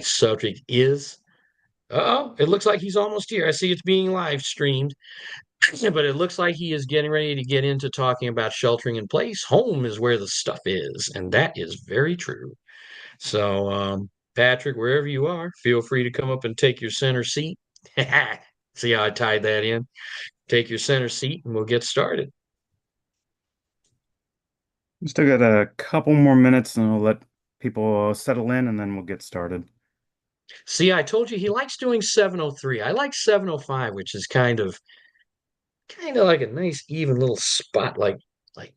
subject is. Oh, it looks like he's almost here. I see it's being live streamed, but it looks like he is getting ready to get into talking about sheltering in place. Home is where the stuff is, and that is very true. So, Patrick, wherever you are, feel free to come up and take your center seat. See how I tied that in? Take your center seat, and we'll get started. We still got a couple more minutes and we'll let people settle in and then we'll get started. See, I told you he likes doing 703. I like 705, which is kind of like a nice even little spot like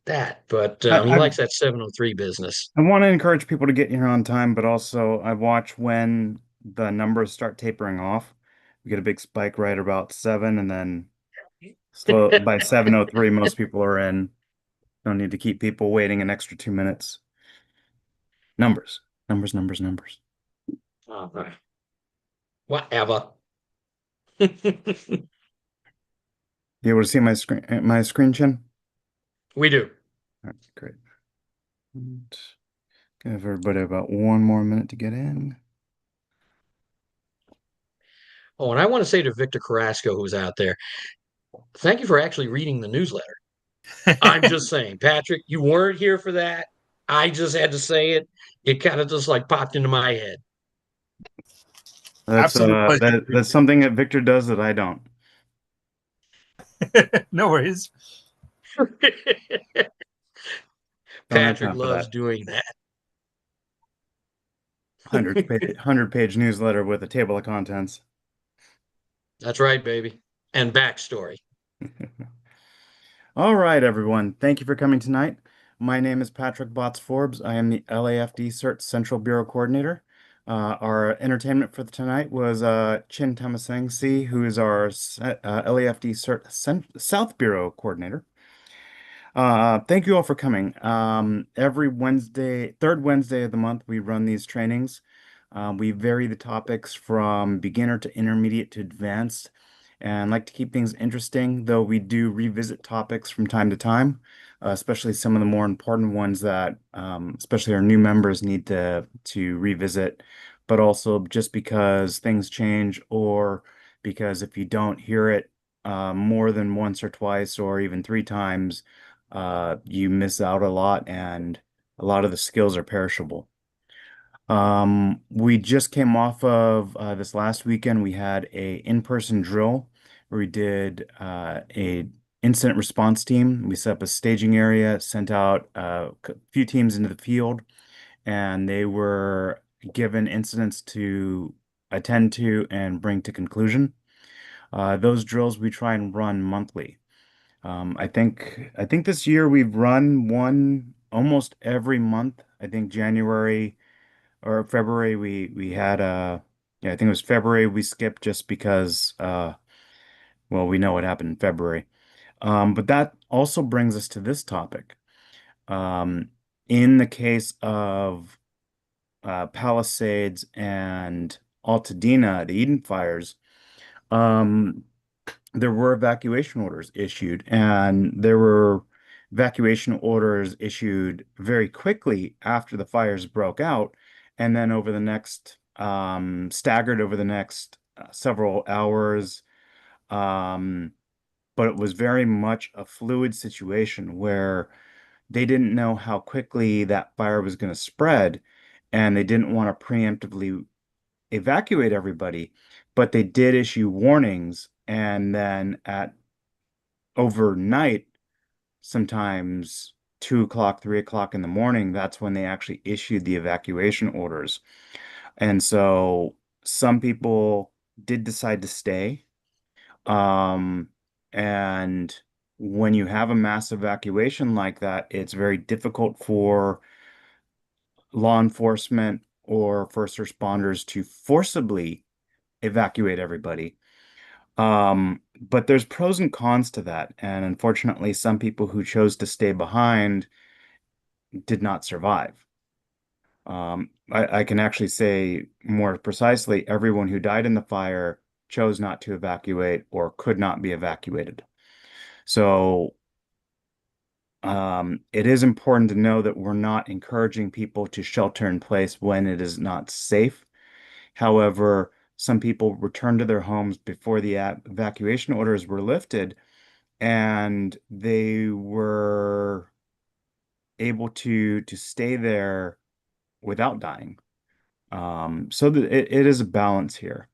that. But I, he I, likes that 703 business. I want to encourage people to get here on time, but also I watch when the numbers start tapering off. We get a big spike right about 7 and then slow by 7:03 most people are in. Don't need to keep people waiting an extra 2 minutes. Numbers, numbers, numbers, numbers. Uh, Whatever. You able to see my screen, Chin? We do. All right, great. And give everybody about 1 more minute to get in. Oh, and I want to say to Victor Carrasco, who's out there, thank you for actually reading the newsletter. I'm just saying, Patrick, you weren't here for that. I just had to say it. It kind of just like popped into my head. That's Absolute pleasure. that's something that Victor does that I don't. No worries. Don't have Patrick time for loves that. doing that. 100-page newsletter with a table of contents. That's right, baby. And backstory. All right, everyone. Thank you for coming tonight. My name is Patrick Botts Forbes. I am the LAFD CERT Central Bureau Coordinator. Our entertainment for tonight was Chin Tamasangsi, who is our LAFD CERT South Bureau Coordinator. Thank you all for coming. Every Wednesday, third Wednesday of the month, we run these trainings. We vary the topics from beginner to intermediate to advanced, and like to keep things interesting, though we do revisit topics from time to time, especially some of the more important ones that, especially our new members need to revisit, but also just because things change or because if you don't hear it more than once or twice or even 3 times, you miss out a lot and a lot of the skills are perishable. We just came off of this last weekend. We had a in-person drill where we did a incident response team. We set up a staging area, sent out a few teams into the field, and they were given incidents to attend to and bring to conclusion. Those drills we try and run monthly. I think this year we've run one almost every month. I think January or February we had yeah, I think it was February we skipped just because well, we know what happened in February. But that also brings us to this topic. Um in the case of Palisades and Altadena, the Eden fires, um there were evacuation orders issued, and there were evacuation orders issued very quickly after the fires broke out, and then over the next, staggered over the next several hours. Um, but it was very much a fluid situation where they didn't know how quickly that fire was going to spread, and they didn't want to preemptively evacuate everybody, but they did issue warnings. And then at overnight, sometimes 2 o'clock, 3 o'clock in the morning, that's when they actually issued the evacuation orders. And so some people did decide to stay. Um, and when you have a mass evacuation like that, it's very difficult for law enforcement or first responders to forcibly evacuate everybody. But there's pros and cons to that. And unfortunately, some people who chose to stay behind did not survive. I can actually say more precisely, everyone who died in the fire chose not to evacuate or could not be evacuated. So, it is important to know that we're not encouraging people to shelter in place when it is not safe. However, some people returned to their homes before the evacuation orders were lifted, and they were able to stay there without dying. So that it is a balance here.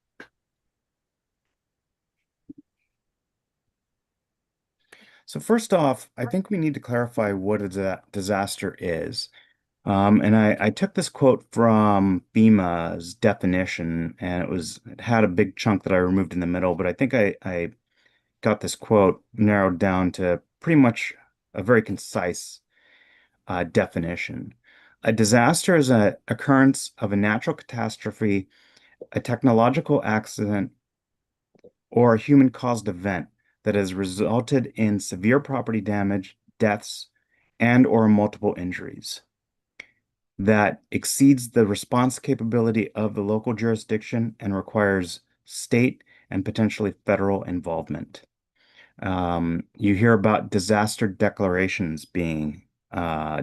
So first off, I think we need to clarify what a disaster is. And I took this quote from FEMA's definition, and it had a big chunk that I removed in the middle, but I think I got this quote narrowed down to pretty much a very concise definition. A disaster is an occurrence of a natural catastrophe, a technological accident, or a human-caused event that has resulted in severe property damage, deaths, and or multiple injuries that exceeds the response capability of the local jurisdiction and requires state and potentially federal involvement. You hear about disaster declarations being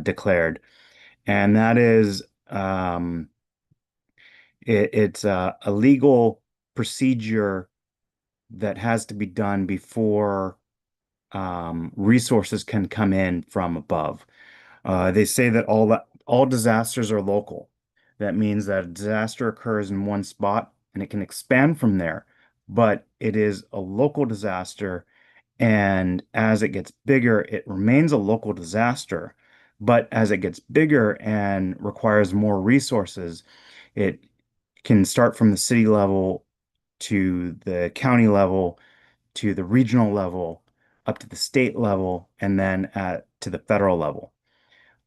declared, and that is it's a legal procedure that has to be done before resources can come in from above. They say that all disasters are local. That means that a disaster occurs in one spot and it can expand from there, but it is a local disaster. And as it gets bigger, it remains a local disaster. But as it gets bigger and requires more resources, it can start from the city level to the county level to the regional level up to the state level and then to the federal level.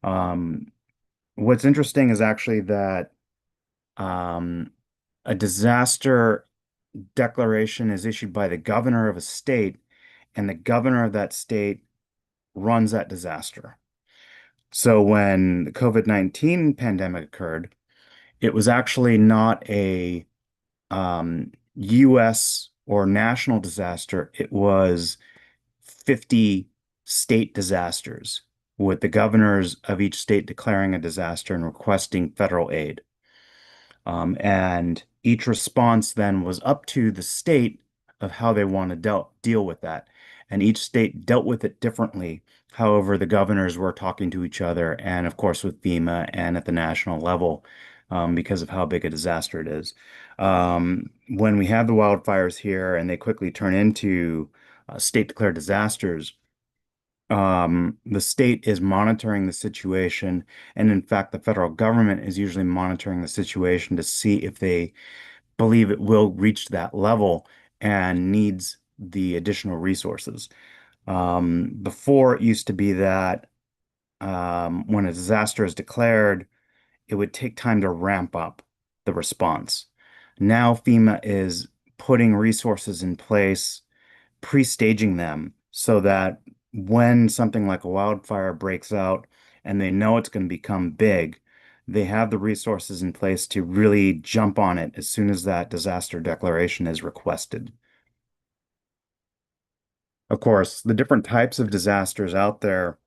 Um, what's interesting is actually that um, a disaster declaration is issued by the governor of a state, and the governor of that state runs that disaster. So when the COVID-19 pandemic occurred, it was actually not a US or national disaster. It was 50 state disasters, with the governors of each state declaring a disaster and requesting federal aid. And each response then was up to the state of how they want to deal with that. And each state dealt with it differently. However, the governors were talking to each other, and of course, with FEMA and at the national level, because of how big a disaster it is. When we have the wildfires here and they quickly turn into state declared disasters, the state is monitoring the situation, and in fact, the federal government is usually monitoring the situation to see if they believe it will reach that level and needs the additional resources. Before it used to be that when a disaster is declared, it would take time to ramp up the response. Now FEMA is putting resources in place, pre-staging them so that when something like a wildfire breaks out and they know it's going to become big, they have the resources in place to really jump on it as soon as that disaster declaration is requested. Of course, the different types of disasters out there,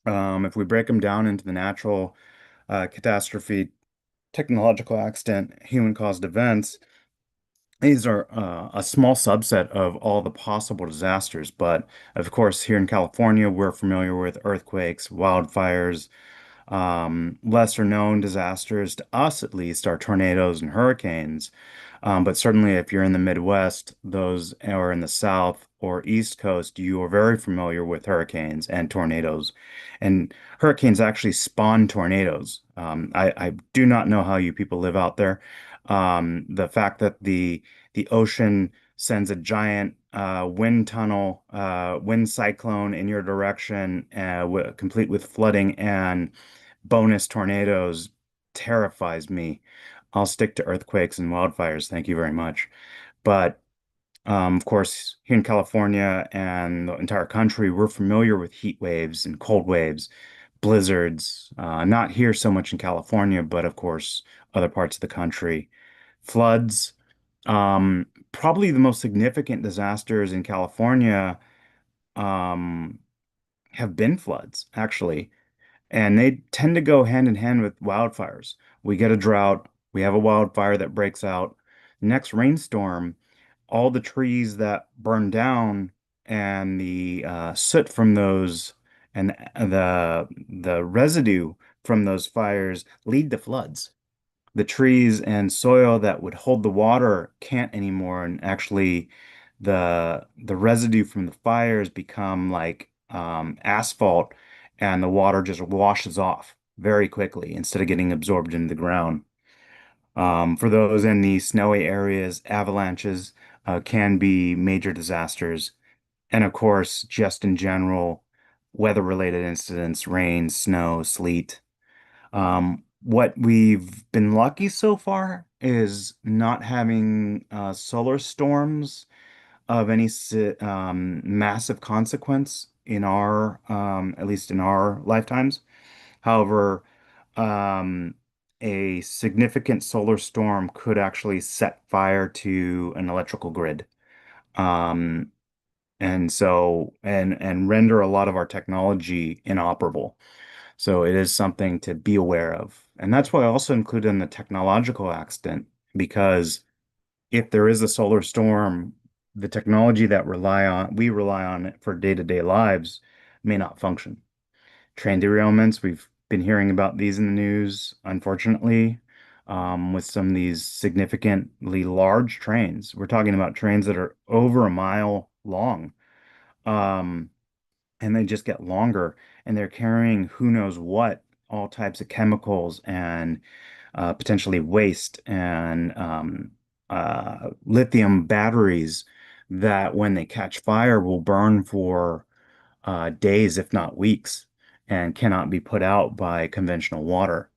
if we break them down into the natural catastrophe, technological accident, human-caused events, these are a small subset of all the possible disasters, but of course, here in California, we're familiar with earthquakes, wildfires. Lesser known disasters to us, at least, are tornadoes and hurricanes. But certainly, if you're in the Midwest, those or in the South or East Coast, you are very familiar with hurricanes and tornadoes. And hurricanes actually spawn tornadoes. I do not know how you people live out there. The fact that the ocean sends a giant wind tunnel, wind cyclone in your direction, complete with flooding and bonus tornadoes, terrifies me. I'll stick to earthquakes and wildfires. Thank you very much. But of course, here in California and the entire country, we're familiar with heat waves and cold waves, blizzards. Not here so much in California, but of course, other parts of the country. Floods. Probably the most significant disasters in California um, have been floods, actually, and they tend to go hand in hand with wildfires. We get a drought, We have a wildfire that breaks out. Next rainstorm, all the trees that burn down and the soot from those and the residue from those fires lead to floods. The trees and soil that would hold the water can't anymore, and actually the residue from the fires become like asphalt, and the water just washes off very quickly instead of getting absorbed into the ground. For those in the snowy areas, avalanches can be major disasters. And of course, just in general, weather-related incidents, rain, snow, sleet. What we've been lucky so far is not having solar storms of any massive consequence in at least in our lifetimes. However, um, a significant solar storm could actually set fire to an electrical grid. Um, and render a lot of our technology inoperable. So it is something to be aware of. And that's why I also included in the technological accident, because if there is a solar storm, the technology that we rely on it for day-to-day lives may not function. Train derailments, we've been hearing about these in the news, unfortunately, with some of these significantly large trains. We're talking about trains that are over a mile long, um, and they just get longer, and they're carrying who knows what, all types of chemicals and potentially waste and lithium batteries that, when they catch fire, will burn for days, if not weeks, and cannot be put out by conventional water.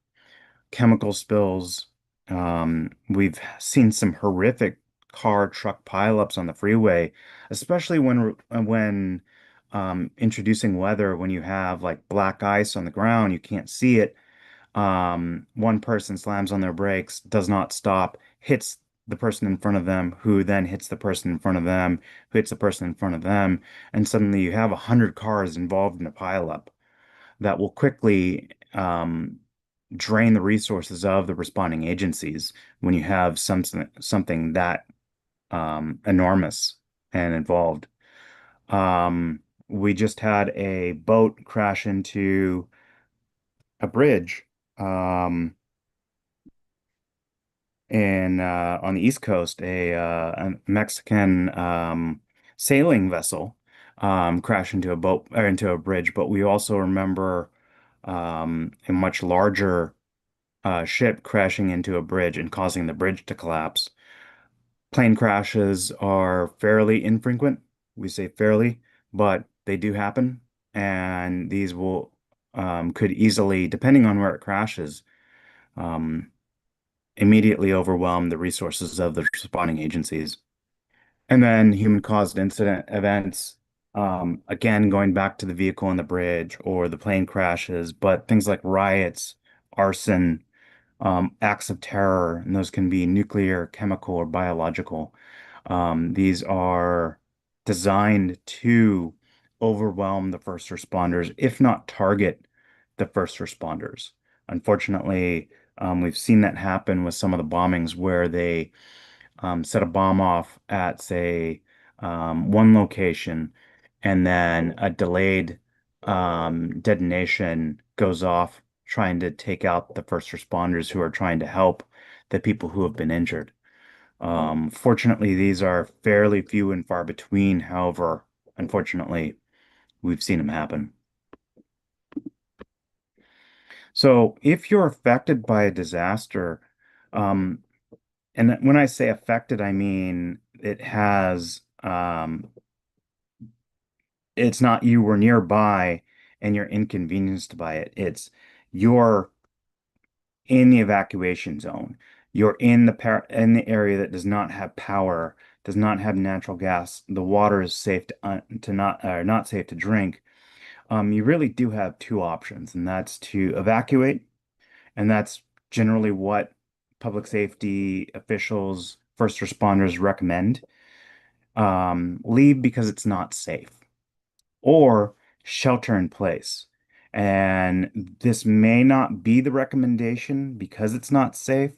Chemical spills. We've seen some horrific car truck pileups on the freeway, especially when introducing weather, when you have like black ice on the ground, you can't see it. One person slams on their brakes, does not stop, hits the person in front of them, who then hits the person in front of them, who hits the person in front of them, and suddenly you have 100 cars involved in a pileup that will quickly drain the resources of the responding agencies when you have something that enormous and involved. We just had a boat crash into a bridge um, in on the East Coast, a Mexican sailing vessel crash into a boat or into a bridge. But we also remember a much larger ship crashing into a bridge and causing the bridge to collapse. Plane crashes are fairly infrequent. We say fairly, but they do happen, and these will could easily, depending on where it crashes, um, immediately overwhelm the resources of the responding agencies. And then human-caused incident events, again, going back to the vehicle on the bridge or the plane crashes, but things like riots, arson, acts of terror, and those can be nuclear, chemical, or biological. These are designed to overwhelm the first responders, if not target the first responders. Unfortunately, we've seen that happen with some of the bombings where they set a bomb off at, say, one location, and then a delayed detonation goes off, trying to take out the first responders who are trying to help the people who have been injured. Fortunately, these are fairly few and far between. However, unfortunately, we've seen them happen. So if you're affected by a disaster, um, and when I say affected, I mean it's not you were nearby and you're inconvenienced by it. It's you're in the evacuation zone. You're in in the area that does not have power, does not have natural gas. The water is safe to not safe to drink. You really do have two options, and that's to evacuate, and that's generally what public safety officials, first responders recommend. Leave because it's not safe, or shelter in place. And this may not be the recommendation because it's not safe,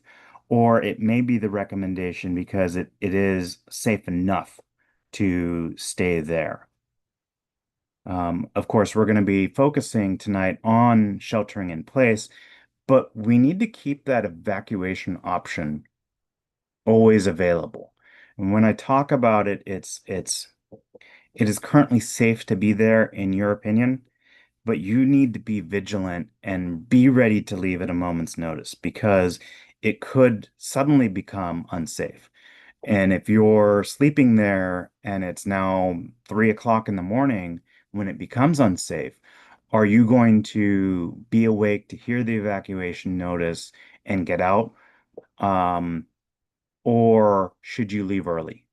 or it may be the recommendation because it is safe enough to stay there. Of course, we're going to be focusing tonight on sheltering in place, but we need to keep that evacuation option always available. And when I talk about it, it is currently safe to be there in your opinion, but you need to be vigilant and be ready to leave at a moment's notice because it could suddenly become unsafe. And if you're sleeping there and it's now 3 o'clock in the morning when it becomes unsafe, are you going to be awake to hear the evacuation notice and get out? Um, or should you leave early?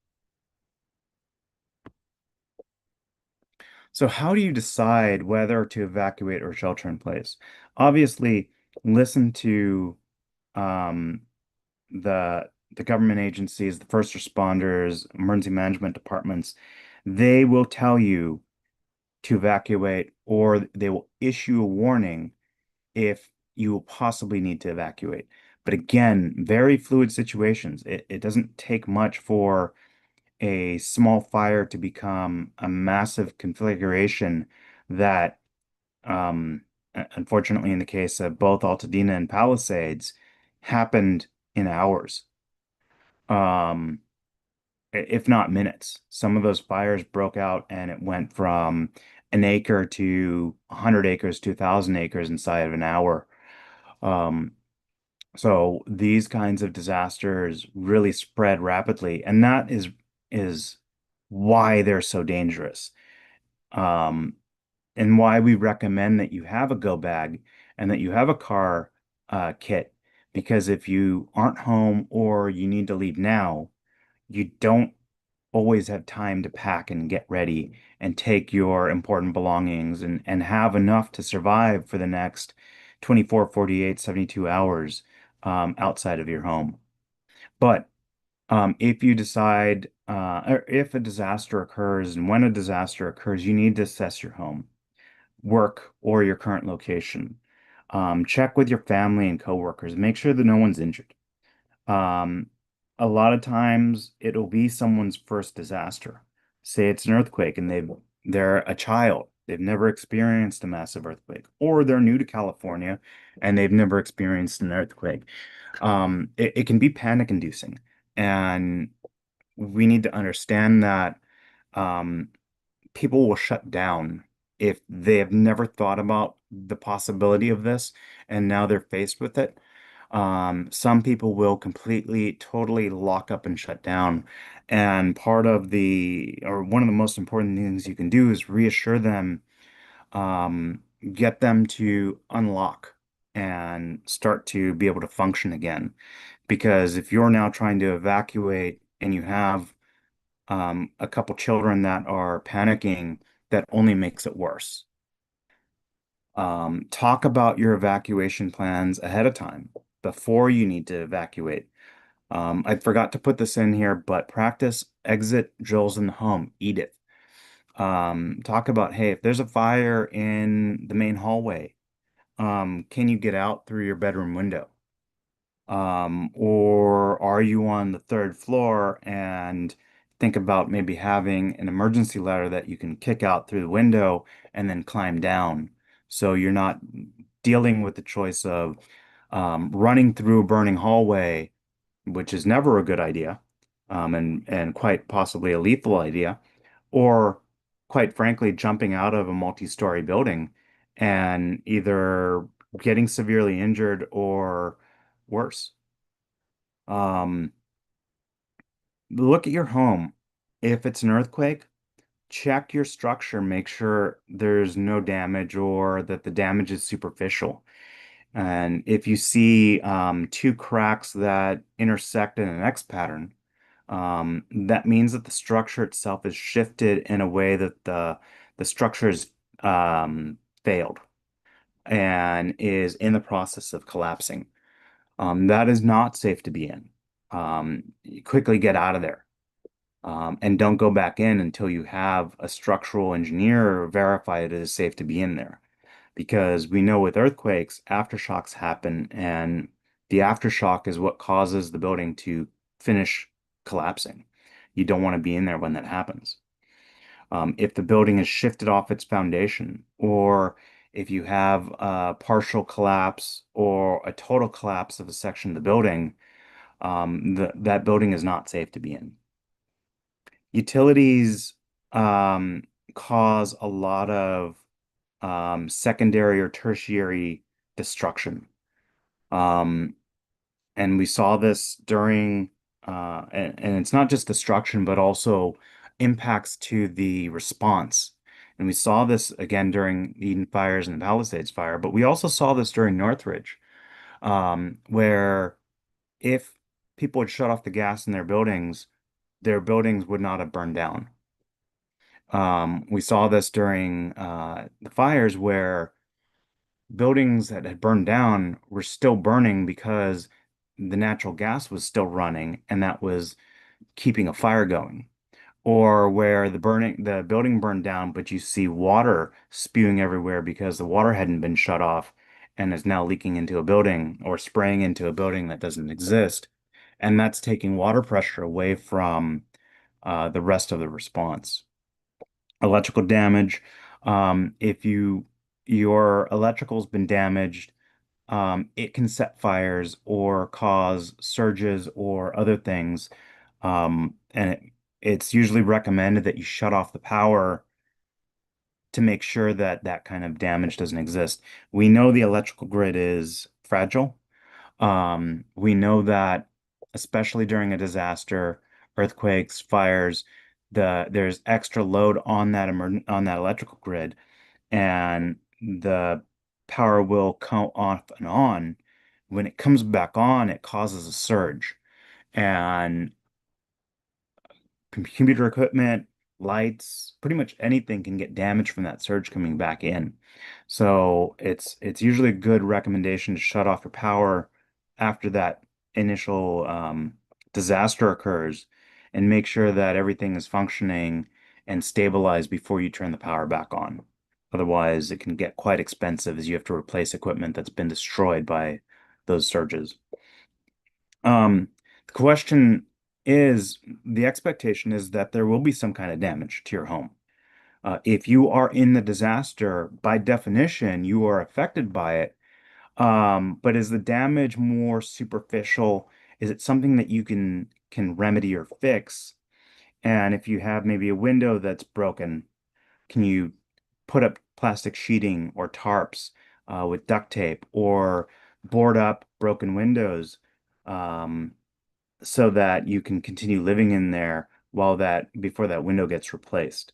So how do you decide whether to evacuate or shelter in place? Obviously, listen to um, the government agencies, the first responders, emergency management departments. They will tell you to evacuate, or they will issue a warning if you will possibly need to evacuate. But again, very fluid situations. It doesn't take much for a small fire to become a massive configuration that, unfortunately, in the case of both Altadena and Palisades, happened in hours, um, if not minutes. Some of those fires broke out and it went from an acre to 100 acres to 1,000 acres inside of an hour. Um, so these kinds of disasters really spread rapidly, and that is why they're so dangerous. Um, and why we recommend that you have a go bag and that you have a car kit, because if you aren't home or you need to leave now, you don't always have time to pack and get ready and take your important belongings and have enough to survive for the next 24, 48, 72 hours outside of your home. But if you decide, or if a disaster occurs and when a disaster occurs, you need to assess your home, work, or your current location. Check with your family and coworkers. Make sure that no one's injured. Um, a lot of times it'll be someone's first disaster. Say it's an earthquake and they're a child. They've never experienced a massive earthquake, or they're new to California and they've never experienced an earthquake. It can be panic inducing, and we need to understand that um, people will shut down if they have never thought about the possibility of this and now they're faced with it. Some people will completely, totally lock up and shut down. And or one of the most important things you can do is reassure them, get them to unlock and start to be able to function again. Because if you're now trying to evacuate and you have a couple children that are panicking, that only makes it worse. Talk about your evacuation plans ahead of time before you need to evacuate. I forgot to put this in here, but practice exit drills in the home. Edith. Talk about, hey, if there's a fire in the main hallway, can you get out through your bedroom window? Or are you on the third floor and think about maybe having an emergency ladder that you can kick out through the window and then climb down so you're not dealing with the choice of running through a burning hallway, which is never a good idea, and quite possibly a lethal idea, or quite frankly, jumping out of a multi-story building and either getting severely injured or worse. Um, Look at your home. If it's an earthquake, check your structure, make sure there's no damage or that the damage is superficial. And if you see two cracks that intersect in an X pattern, that means that the structure itself is shifted in a way that the structure is failed and is in the process of collapsing. That is not safe to be in. You quickly get out of there. And don't go back in until you have a structural engineer verify it is safe to be in there. Because we know with earthquakes, aftershocks happen and The aftershock is what causes the building to finish collapsing. You don't want to be in there when that happens. If the building is shifted off its foundation, or if you have a partial collapse or a total collapse of a section of the building, that building is not safe to be in. Utilities um, cause a lot of secondary or tertiary destruction. Um, and we saw this during, and it's not just destruction, but also impacts to the response. And we saw this again during the Eden fires and the Palisades fire, but we also saw this during Northridge, where if people had shut off the gas in their buildings would not have burned down. We saw this during the fires where buildings that had burned down were still burning because the natural gas was still running and that was keeping a fire going. Or where the building burned down, but you see water spewing everywhere because the water hadn't been shut off and is now leaking into a building or spraying into a building that doesn't exist. And that's taking water pressure away from the rest of the response. Electrical damage. If your electrical's been damaged, it can set fires or cause surges or other things. It's usually recommended that you shut off the power to make sure that that kind of damage doesn't exist. We know the electrical grid is fragile. We know that especially during a disaster, earthquakes, fires, there's extra load on on that electrical grid, and the power will come off and on. When it comes back on, it causes a surge, and computer equipment, lights, pretty much anything can get damaged from that surge coming back in. So it's usually a good recommendation to shut off your power after that initial disaster occurs and make sure that everything is functioning and stabilized before you turn the power back on. Otherwise, it can get quite expensive as you have to replace equipment that's been destroyed by those surges. The question is, the expectation is that there will be some kind of damage to your home. If you are in the disaster, by definition, you are affected by it. But is the damage more superficial? Is it something that you can remedy or fix? And if you have maybe a window that's broken, can you put up plastic sheeting or tarps with duct tape or board up broken windows? Um, so that you can continue living in there while that before that window gets replaced.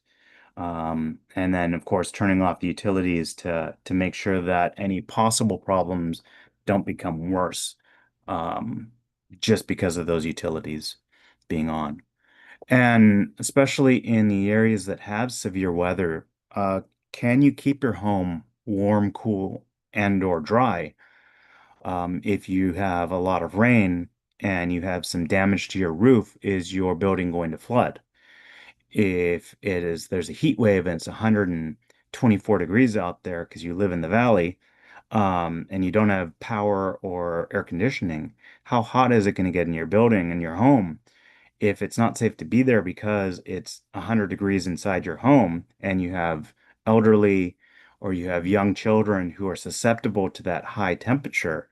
And then, of course, turning off the utilities to make sure that any possible problems don't become worse just because of those utilities being on. And especially in the areas that have severe weather, can you keep your home warm, cool, and or dry? If you have a lot of rain and you have some damage to your roof, is your building going to flood? If there's a heat wave and it's 124 degrees out there because you live in the valley, and you don't have power or air conditioning, how hot is it going to get in your building and your home? If it's not safe to be there because it's 100 degrees inside your home and you have elderly or you have young children who are susceptible to that high temperature,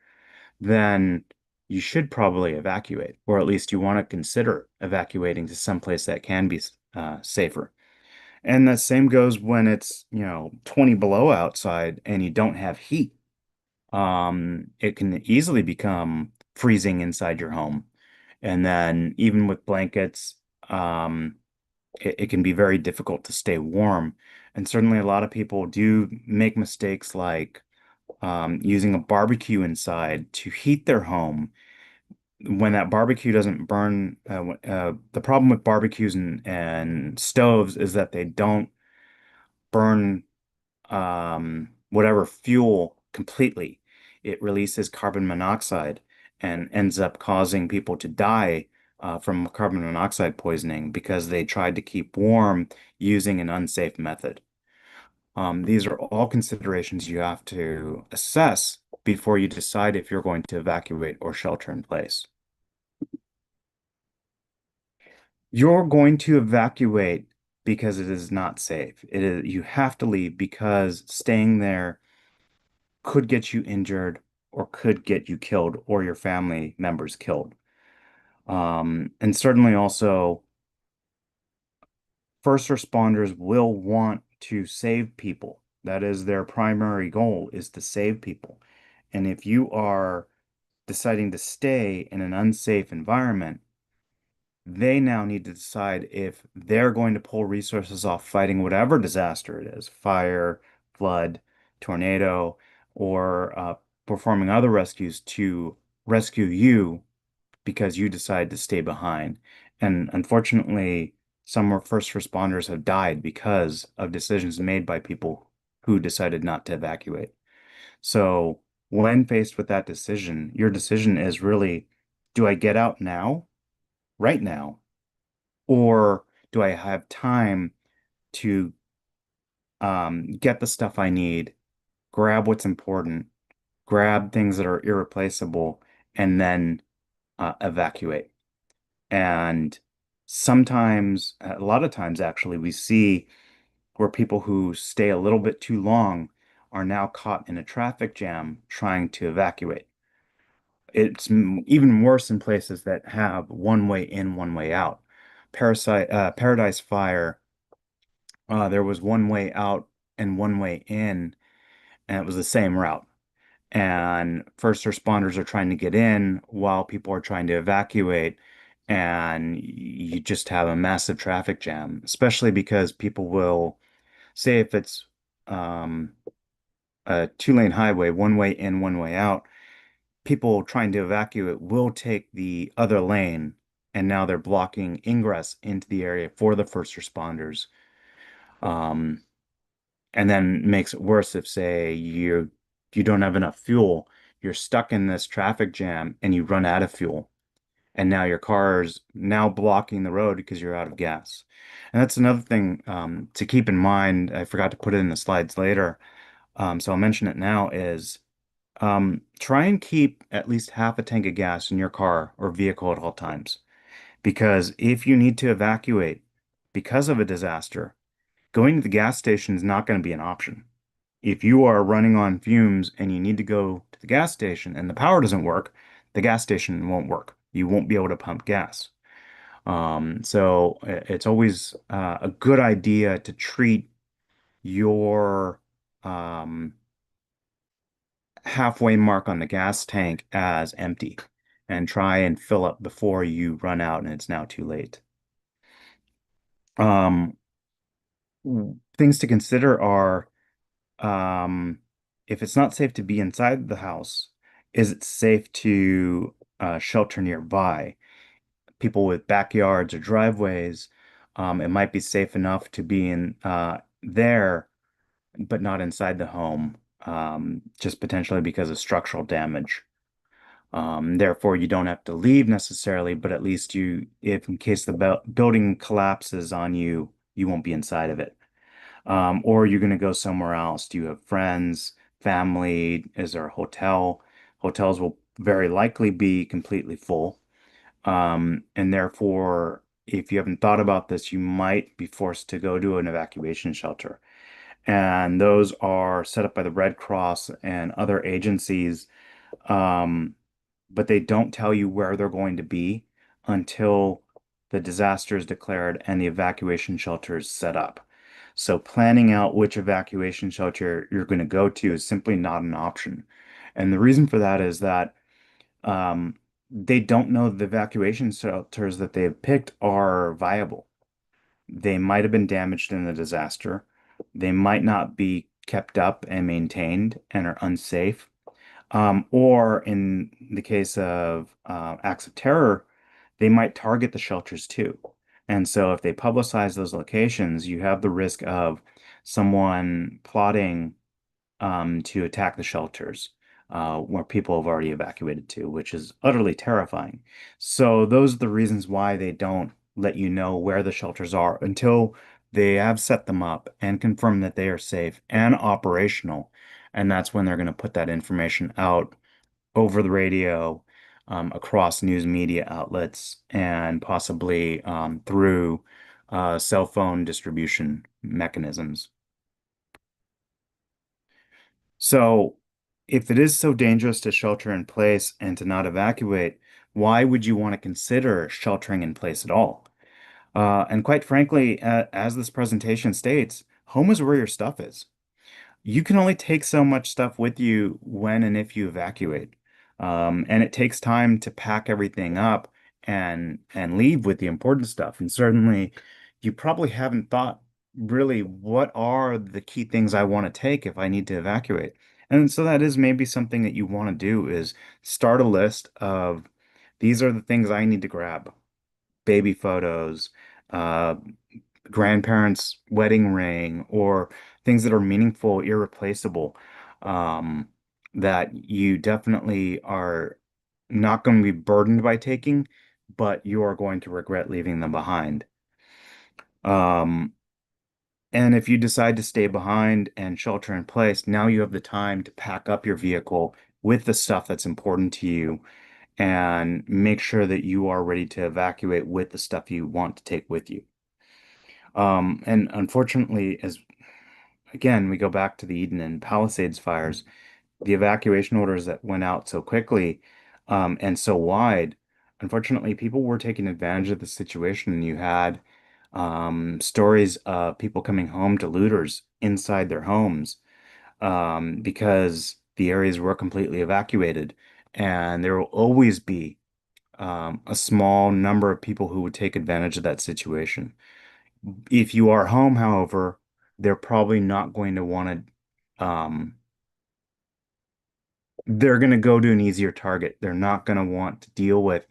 then you should probably evacuate, or at least you want to consider evacuating to someplace that can be safer. And the same goes when it's, 20 below outside and you don't have heat. It can easily become freezing inside your home. And then even with blankets, it can be very difficult to stay warm. And certainly a lot of people do make mistakes like using a barbecue inside to heat their home when that barbecue doesn't burn. The problem with barbecues and stoves is that they don't burn whatever fuel completely. It releases carbon monoxide and ends up causing people to die from carbon monoxide poisoning because they tried to keep warm using an unsafe method. These are all considerations you have to assess before you decide if you're going to evacuate or shelter in place. You're going to evacuate because it is not safe. It is, you have to leave because staying there could get you injured or could get you killed or your family members killed. And certainly also, first responders will want to save people. That is their primary goal, is to save people. And if you are deciding to stay in an unsafe environment, they now need to decide if they're going to pull resources off fighting whatever disaster it is, fire, flood, tornado, or performing other rescues to rescue you because you decide to stay behind. And unfortunately, some first responders have died because of decisions made by people who decided not to evacuate. So when faced with that decision, your decision is really, do I get out now, right now, or do I have time to get the stuff I need, grab what's important, grab things that are irreplaceable, and then evacuate? And sometimes, a lot of times actually, we see where people who stay a little bit too long are now caught in a traffic jam trying to evacuate. It's even worse in places that have one way in, one way out. Paradise Fire, there was one way out and one way in, and it was the same route. And first responders are trying to get in while people are trying to evacuate, and you just have a massive traffic jam, especially because people will say if it's um, a two-lane highway, one way in, one way out, people trying to evacuate will take the other lane, and now they're blocking ingress into the area for the first responders. Um, and then makes it worse if, say, you don't have enough fuel, you're stuck in this traffic jam and you run out of fuel, and now your car's now blocking the road because you're out of gas. And that's another thing to keep in mind. I forgot to put it in the slides later, so I'll mention it now, is try and keep at least half a tank of gas in your car or vehicle at all times. Because if you need to evacuate because of a disaster, going to the gas station is not going to be an option. If you are running on fumes and you need to go to the gas station and the power doesn't work, the gas station won't work. You won't be able to pump gas. So it's always a good idea to treat your um, halfway mark on the gas tank as empty and try and fill up before you run out and it's now too late. Um, Things to consider are um, if it's not safe to be inside the house, is it safe to shelter nearby? People with backyards or driveways, it might be safe enough to be in there, but not inside the home, just potentially because of structural damage. Therefore, you don't have to leave necessarily, but at least you, if in case the building collapses on you, you won't be inside of it. Or you're going to go somewhere else. Do you have friends, family? Is there a hotel? Hotels will very likely be completely full. And therefore, if you haven't thought about this, you might be forced to go to an evacuation shelter. And those are set up by the Red Cross and other agencies. Um, but they don't tell you where they're going to be until the disaster is declared and the evacuation shelter is set up. So planning out which evacuation shelter you're going to go to is simply not an option. And the reason for that is that they don't know the evacuation shelters that they have picked are viable. They might have been damaged in the disaster. They might not be kept up and maintained and are unsafe. Or in the case of acts of terror, they might target the shelters too. And so if they publicize those locations, you have the risk of someone plotting to attack the shelters where people have already evacuated to, which is utterly terrifying. So those are the reasons why they don't let you know where the shelters are until they have set them up and confirm that they are safe and operational. And that's when they're going to put that information out over the radio, across news media outlets, and possibly through cell phone distribution mechanisms. So, if it is so dangerous to shelter in place and to not evacuate, why would you want to consider sheltering in place at all? And quite frankly, as this presentation states, home is where your stuff is. You can only take so much stuff with you when and if you evacuate. And it takes time to pack everything up and leave with the important stuff. And certainly, you probably haven't thought really what are the key things I want to take if I need to evacuate. And so that is maybe something that you want to do is start a list of these are the things I need to grab. Baby photos, uh, grandparents' wedding ring, or things that are meaningful, irreplaceable, um, that you definitely are not going to be burdened by taking, but you are going to regret leaving them behind. Um, and if you decide to stay behind and shelter in place, now you have the time to pack up your vehicle with the stuff that's important to you and make sure that you are ready to evacuate with the stuff you want to take with you. And unfortunately, as again, we go back to the Eden and Palisades fires, the evacuation orders that went out so quickly, and so wide, unfortunately, people were taking advantage of the situation. And you had stories of people coming home to looters inside their homes because the areas were completely evacuated. And there will always be a small number of people who would take advantage of that situation. If you are home, however, they're probably not going to want to, they're going to go to an easier target. They're not going to want to deal with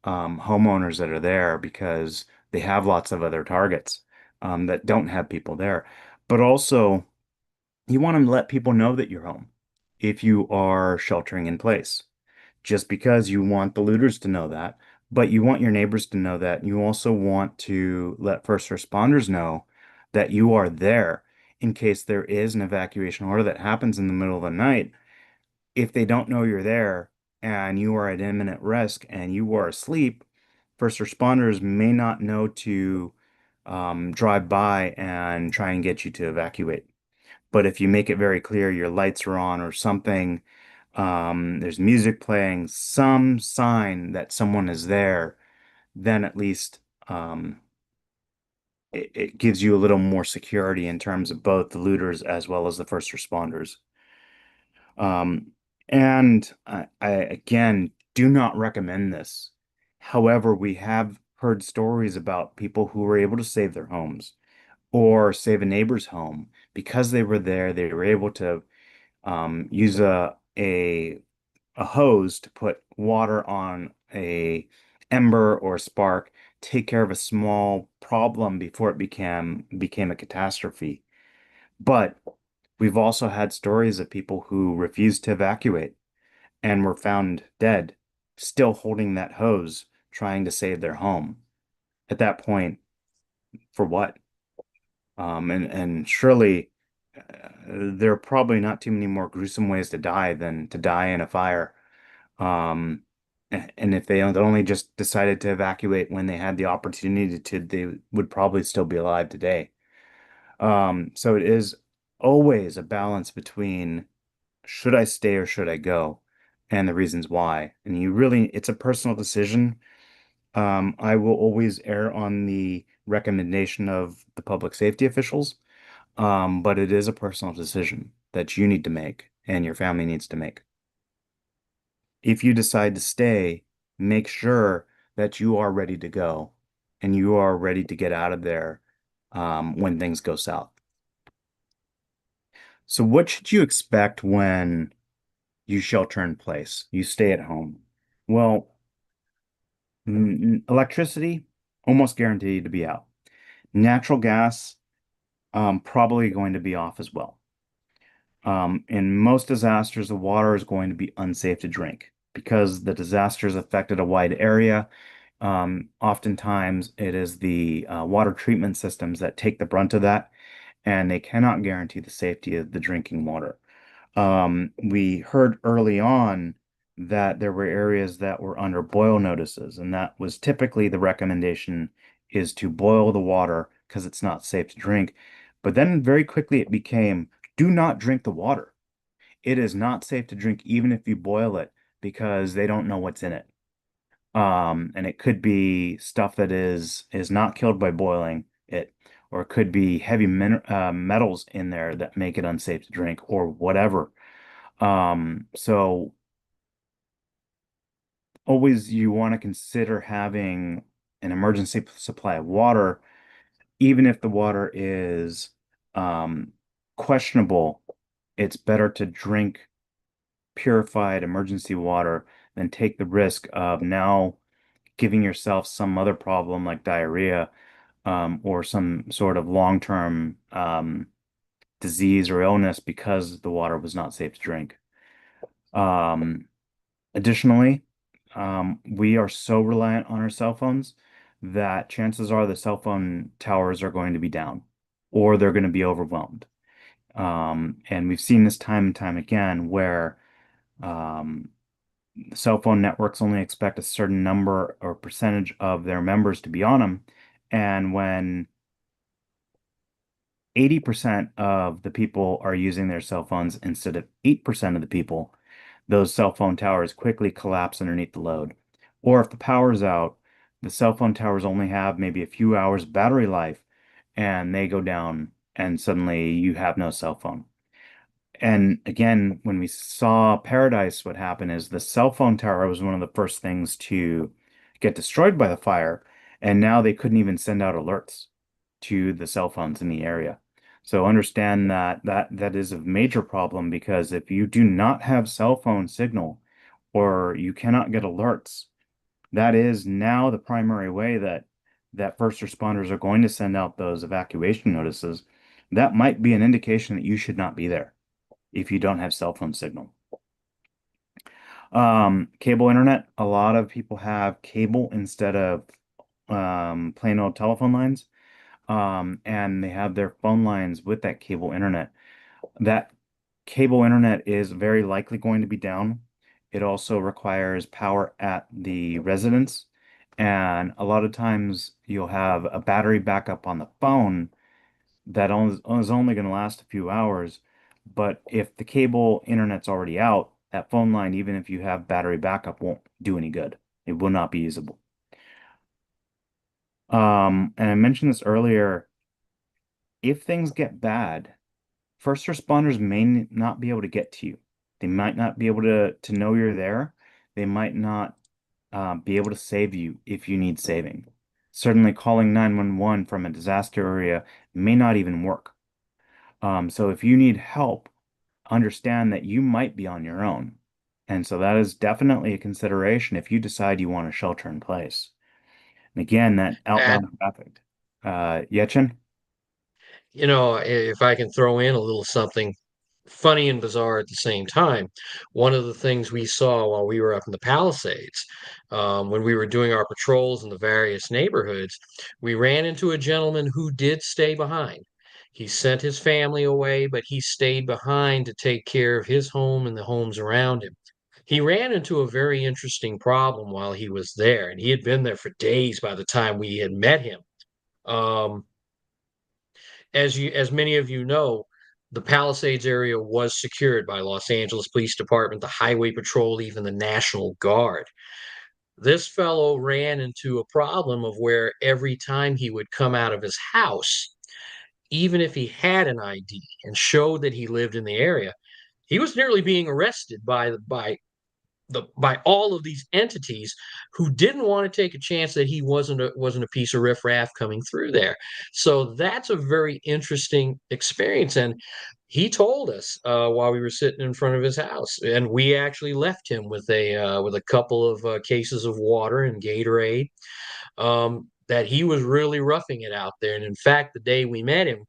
homeowners that are there because they have lots of other targets that don't have people there. But also, you want to let people know that you're home if you are sheltering in place. Just because you want the looters to know that, but you want your neighbors to know that. You also want to let first responders know that you are there in case there is an evacuation order that happens in the middle of the night. If they don't know you're there and you are at imminent risk and you are asleep, first responders may not know to drive by and try and get you to evacuate. But if you make it very clear your lights are on or something, there's music playing, some sign that someone is there, then at least it gives you a little more security in terms of both the looters as well as the first responders. Um, and I again do not recommend this. However, we have heard stories about people who were able to save their homes or save a neighbor's home because they were there. They were able to use a hose to put water on a ember or a spark, take care of a small problem before it became a catastrophe. But we've also had stories of people who refused to evacuate and were found dead, still holding that hose, trying to save their home. At that point, for what? And surely there are probably not too many more gruesome ways to die than to die in a fire. Um, and if they only just decided to evacuate when they had the opportunity to, they would probably still be alive today. So it is always a balance between should I stay or should I go, and the reasons why. And you really, it's a personal decision. I will always err on the recommendation of the public safety officials, but it is a personal decision that you need to make and your family needs to make. If you decide to stay, make sure that you are ready to go and you are ready to get out of there when things go south. So, what should you expect when you shelter in place? You stay at home. Well, electricity almost guaranteed to be out. Natural gas probably going to be off as well. In most disasters, the water is going to be unsafe to drink because the disasters affected a wide area. Oftentimes, it is the water treatment systems that take the brunt of that, and they cannot guarantee the safety of the drinking water. We heard early on that there were areas that were under boil notices, and that was typically the recommendation is to boil the water because it's not safe to drink. But then very quickly it became, do not drink the water. It is not safe to drink even if you boil it because they don't know what's in it. And it could be stuff that is not killed by boiling it, or it could be heavy metals in there that make it unsafe to drink, or whatever. So always you want to consider having an emergency supply of water, even if the water is questionable. It's better to drink purified emergency water than take the risk of now giving yourself some other problem like diarrhea, or some sort of long-term disease or illness because the water was not safe to drink. Um, Additionally, we are so reliant on our cell phones that chances are the cell phone towers are going to be down or they're going to be overwhelmed. And we've seen this time and time again where um, cell phone networks only expect a certain number or percentage of their members to be on them. And when 80% of the people are using their cell phones instead of 8% of the people, those cell phone towers quickly collapse underneath the load. Or if the power's out, the cell phone towers only have maybe a few hours battery life and they go down and suddenly you have no cell phone. And again, when we saw Paradise, what happened is the cell phone tower was one of the first things to get destroyed by the fire, and now they couldn't even send out alerts to the cell phones in the area. So understand that that is a major problem because if you do not have cell phone signal or you cannot get alerts, that is now the primary way that first responders are going to send out those evacuation notices. That might be an indication that you should not be there if you don't have cell phone signal. Cable internet, a lot of people have cable instead of plain old telephone lines. And they have their phone lines with that cable internet. That cable internet is very likely going to be down. It also requires power at the residence. And a lot of times you'll have a battery backup on the phone that is only going to last a few hours. But if the cable internet's already out, that phone line, even if you have battery backup, won't do any good. It will not be usable. And I mentioned this earlier, if things get bad, first responders may not be able to get to you. They might not be able to know you're there. They might not be able to save you if you need saving. Certainly calling 911 from a disaster area may not even work. So if you need help, understand that you might be on your own. And so that is definitely a consideration if you decide you want to shelter in place. And again, that And, outbound traffic. Yetchin? if I can throw in a little something funny and bizarre at the same time, one of the things we saw while we were up in the Palisades, when we were doing our patrols in the various neighborhoods, we ran into a gentleman who did stay behind. He sent his family away, but he stayed behind to take care of his home and the homes around him. He ran into a very interesting problem while he was there, and he had been there for days by the time we had met him. Um, as many of you know, the Palisades area was secured by Los Angeles Police Department, the Highway Patrol, even the National Guard. This fellow ran into a problem of where every time he would come out of his house, even if he had an ID and showed that he lived in the area, he was nearly being arrested by all of these entities who didn't want to take a chance that he wasn't a piece of riffraff coming through there. So that's a very interesting experience. And he told us while we were sitting in front of his house, and we actually left him with a couple of cases of water and Gatorade. That he was really roughing it out there. And in fact, the day we met him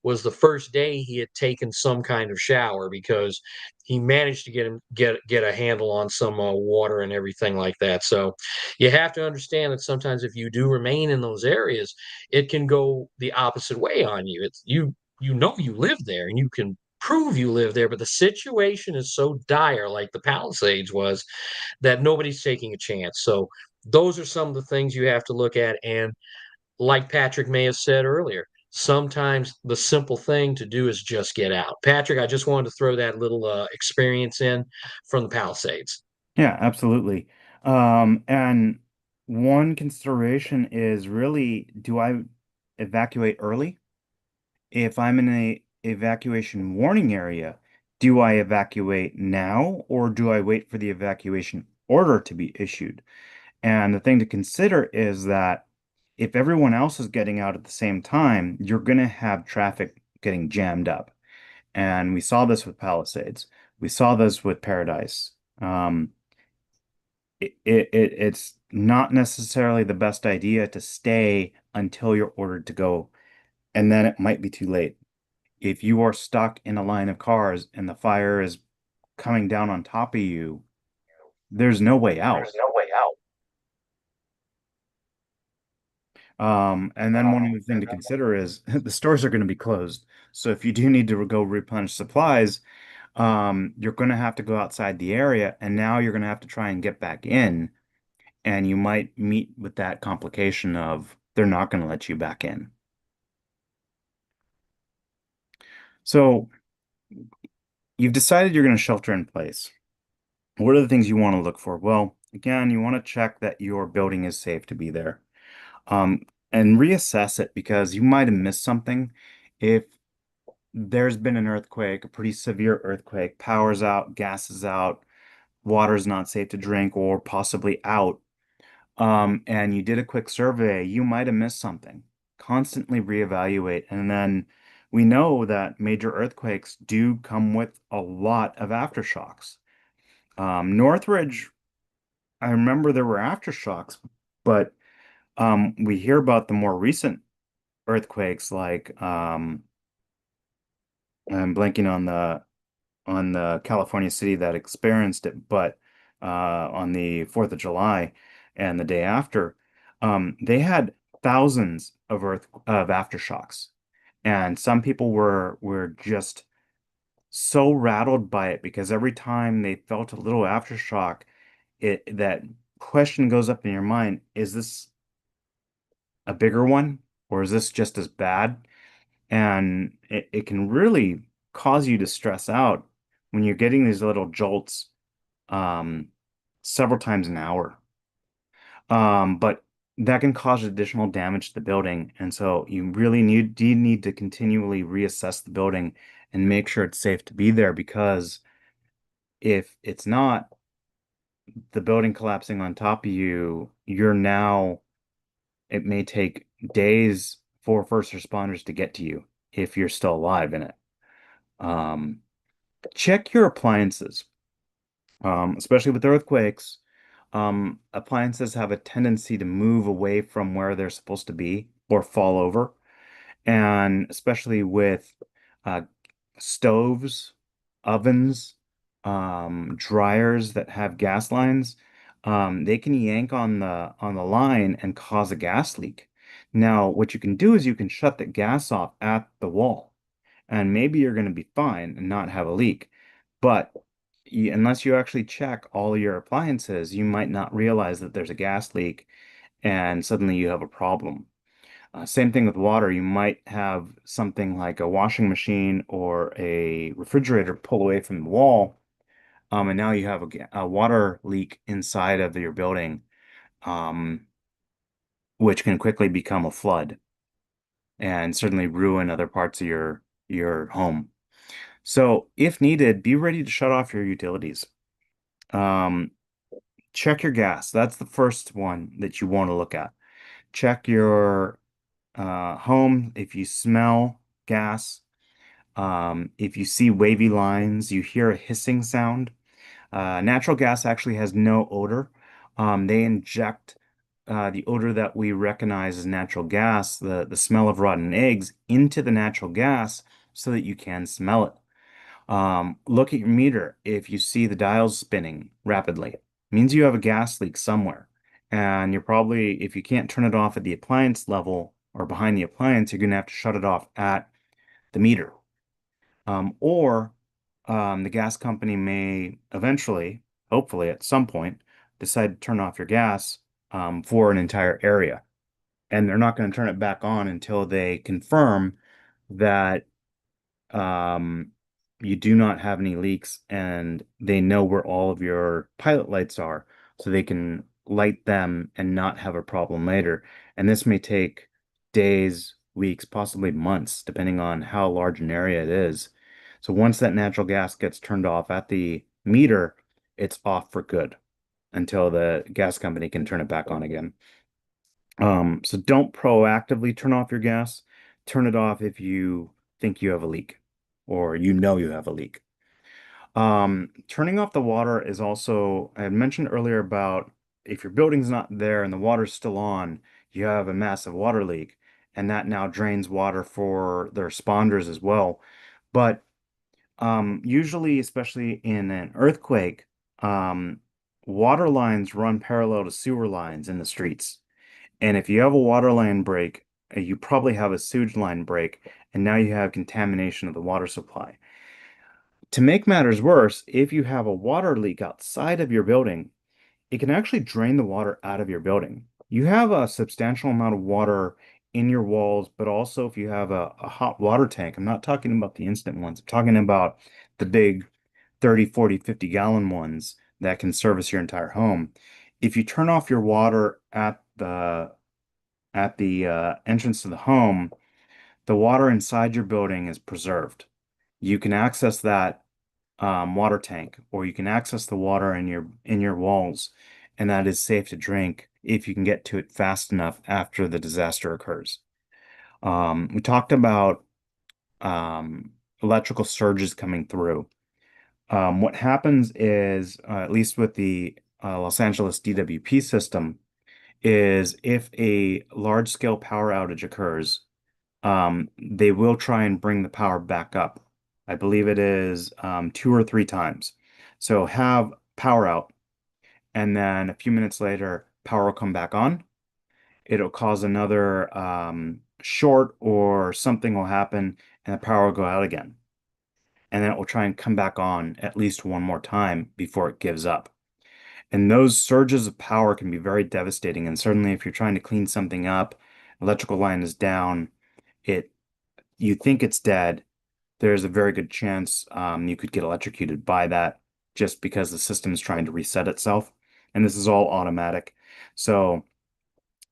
was the first day he had taken some kind of shower because he managed to get a handle on some water and everything like that. So you have to understand that sometimes if you do remain in those areas, it can go the opposite way on you. It's you know you live there and you can prove you live there, but the situation is so dire, like the Palisades was, that nobody's taking a chance. So those are some of the things you have to look at. And like Patrick may have said earlier, sometimes the simple thing to do is just get out. Patrick, I just wanted to throw that little experience in from the Palisades. Yeah, absolutely. And one consideration is really, do I evacuate early? If I'm in a evacuation warning area, do I evacuate now or do I wait for the evacuation order to be issued? And the thing to consider is that if everyone else is getting out at the same time, you're going to have traffic getting jammed up. And we saw this with Palisades. We saw this with Paradise. It's not necessarily the best idea to stay until you're ordered to go, and then it might be too late. If you are stuck in a line of cars and the fire is coming down on top of you, there's no way out. There's no way out. And then one other thing to consider is the stores are going to be closed. So if you do need to go replenish supplies, you're going to have to go outside the area, and now you're going to have to try and get back in, and you might meet with that complication of they're not going to let you back in. So you've decided you're going to shelter in place. What are the things you want to look for? Well, again, you want to check that your building is safe to be there. Um, and reassess it because you might have missed something. If there's been an earthquake, a pretty severe earthquake, power's out, gas is out, water's not safe to drink or possibly out, and you did a quick survey, you might have missed something. Constantly reevaluate. And then we know that major earthquakes do come with a lot of aftershocks. Northridge, I remember there were aftershocks, but we hear about the more recent earthquakes, like I'm blanking on the California city that experienced it, but on the 4th of July and the day after, they had thousands of aftershocks, and some people were just so rattled by it because every time they felt a little aftershock, it that question goes up in your mind, is this a bigger one or is this just as bad? And it can really cause you to stress out when you're getting these little jolts um, several times an hour. But that can cause additional damage to the building. And so you really need to continually reassess the building and make sure it's safe to be there because if it's not, the building collapsing on top of you, it may take days for first responders to get to you if you're still alive in it. Um, Check your appliances, especially with earthquakes. Appliances have a tendency to move away from where they're supposed to be or fall over. And especially with uh, stoves, ovens, dryers that have gas lines, they can yank on the line and cause a gas leak. Now, what you can do is you can shut the gas off at the wall, and maybe you're going to be fine and not have a leak. But unless you actually check all your appliances, you might not realize that there's a gas leak, and suddenly you have a problem. Same thing with water. You might have something like a washing machine or a refrigerator pull away from the wall, and now you have a water leak inside of your building, um, which can quickly become a flood and certainly ruin other parts of your home. So, if needed, be ready to shut off your utilities. Um, Check your gas. That's the first one that you want to look at. Check your home if you smell gas. If you see wavy lines, you hear a hissing sound. Natural gas actually has no odor. They inject the odor that we recognize as natural gas, the smell of rotten eggs, into the natural gas so that you can smell it. Look at your meter. If you see the dials spinning rapidly, means you have a gas leak somewhere. And you're probably, if you can't turn it off at the appliance level or behind the appliance, you're going to have to shut it off at the meter. Or the gas company may eventually, hopefully at some point, decide to turn off your gas for an entire area. And they're not going to turn it back on until they confirm that um, you do not have any leaks and they know where all of your pilot lights are so they can light them and not have a problem later. And this may take days, weeks, possibly months, depending on how large an area it is. So once that natural gas gets turned off at the meter, it's off for good until the gas company can turn it back on again. So don't proactively turn off your gas. Turn it off if you think you have a leak or you know you have a leak. Turning off the water is also, I had mentioned earlier about if your building's not there and the water's still on, you have a massive water leak, and that now drains water for the responders as well. But usually, especially in an earthquake, um, water lines run parallel to sewer lines in the streets. And if you have a water line break, you probably have a sewage line break, and now you have contamination of the water supply. To make matters worse, if you have a water leak outside of your building, it can actually drain the water out of your building. You have a substantial amount of water in your walls, but also if you have a hot water tank, I'm not talking about the instant ones, I'm talking about the big 30, 40, 50-gallon ones that can service your entire home. If you turn off your water at the entrance to the home, the water inside your building is preserved. You can access that water tank, or you can access the water in your walls, and that is safe to drink if you can get to it fast enough after the disaster occurs. We talked about um, electrical surges coming through. What happens is, at least with the Los Angeles DWP system, is if a large-scale power outage occurs, they will try and bring the power back up. I believe it is 2 or 3 times. So have power out, and then a few minutes later, power will come back on. It'll cause another short or something will happen, and the power will go out again. And then it will try and come back on at least one more time before it gives up. And those surges of power can be very devastating. And certainly if you're trying to clean something up, electrical line is down, it you think it's dead, there's a very good chance you could get electrocuted by that just because the system is trying to reset itself. And this is all automatic. So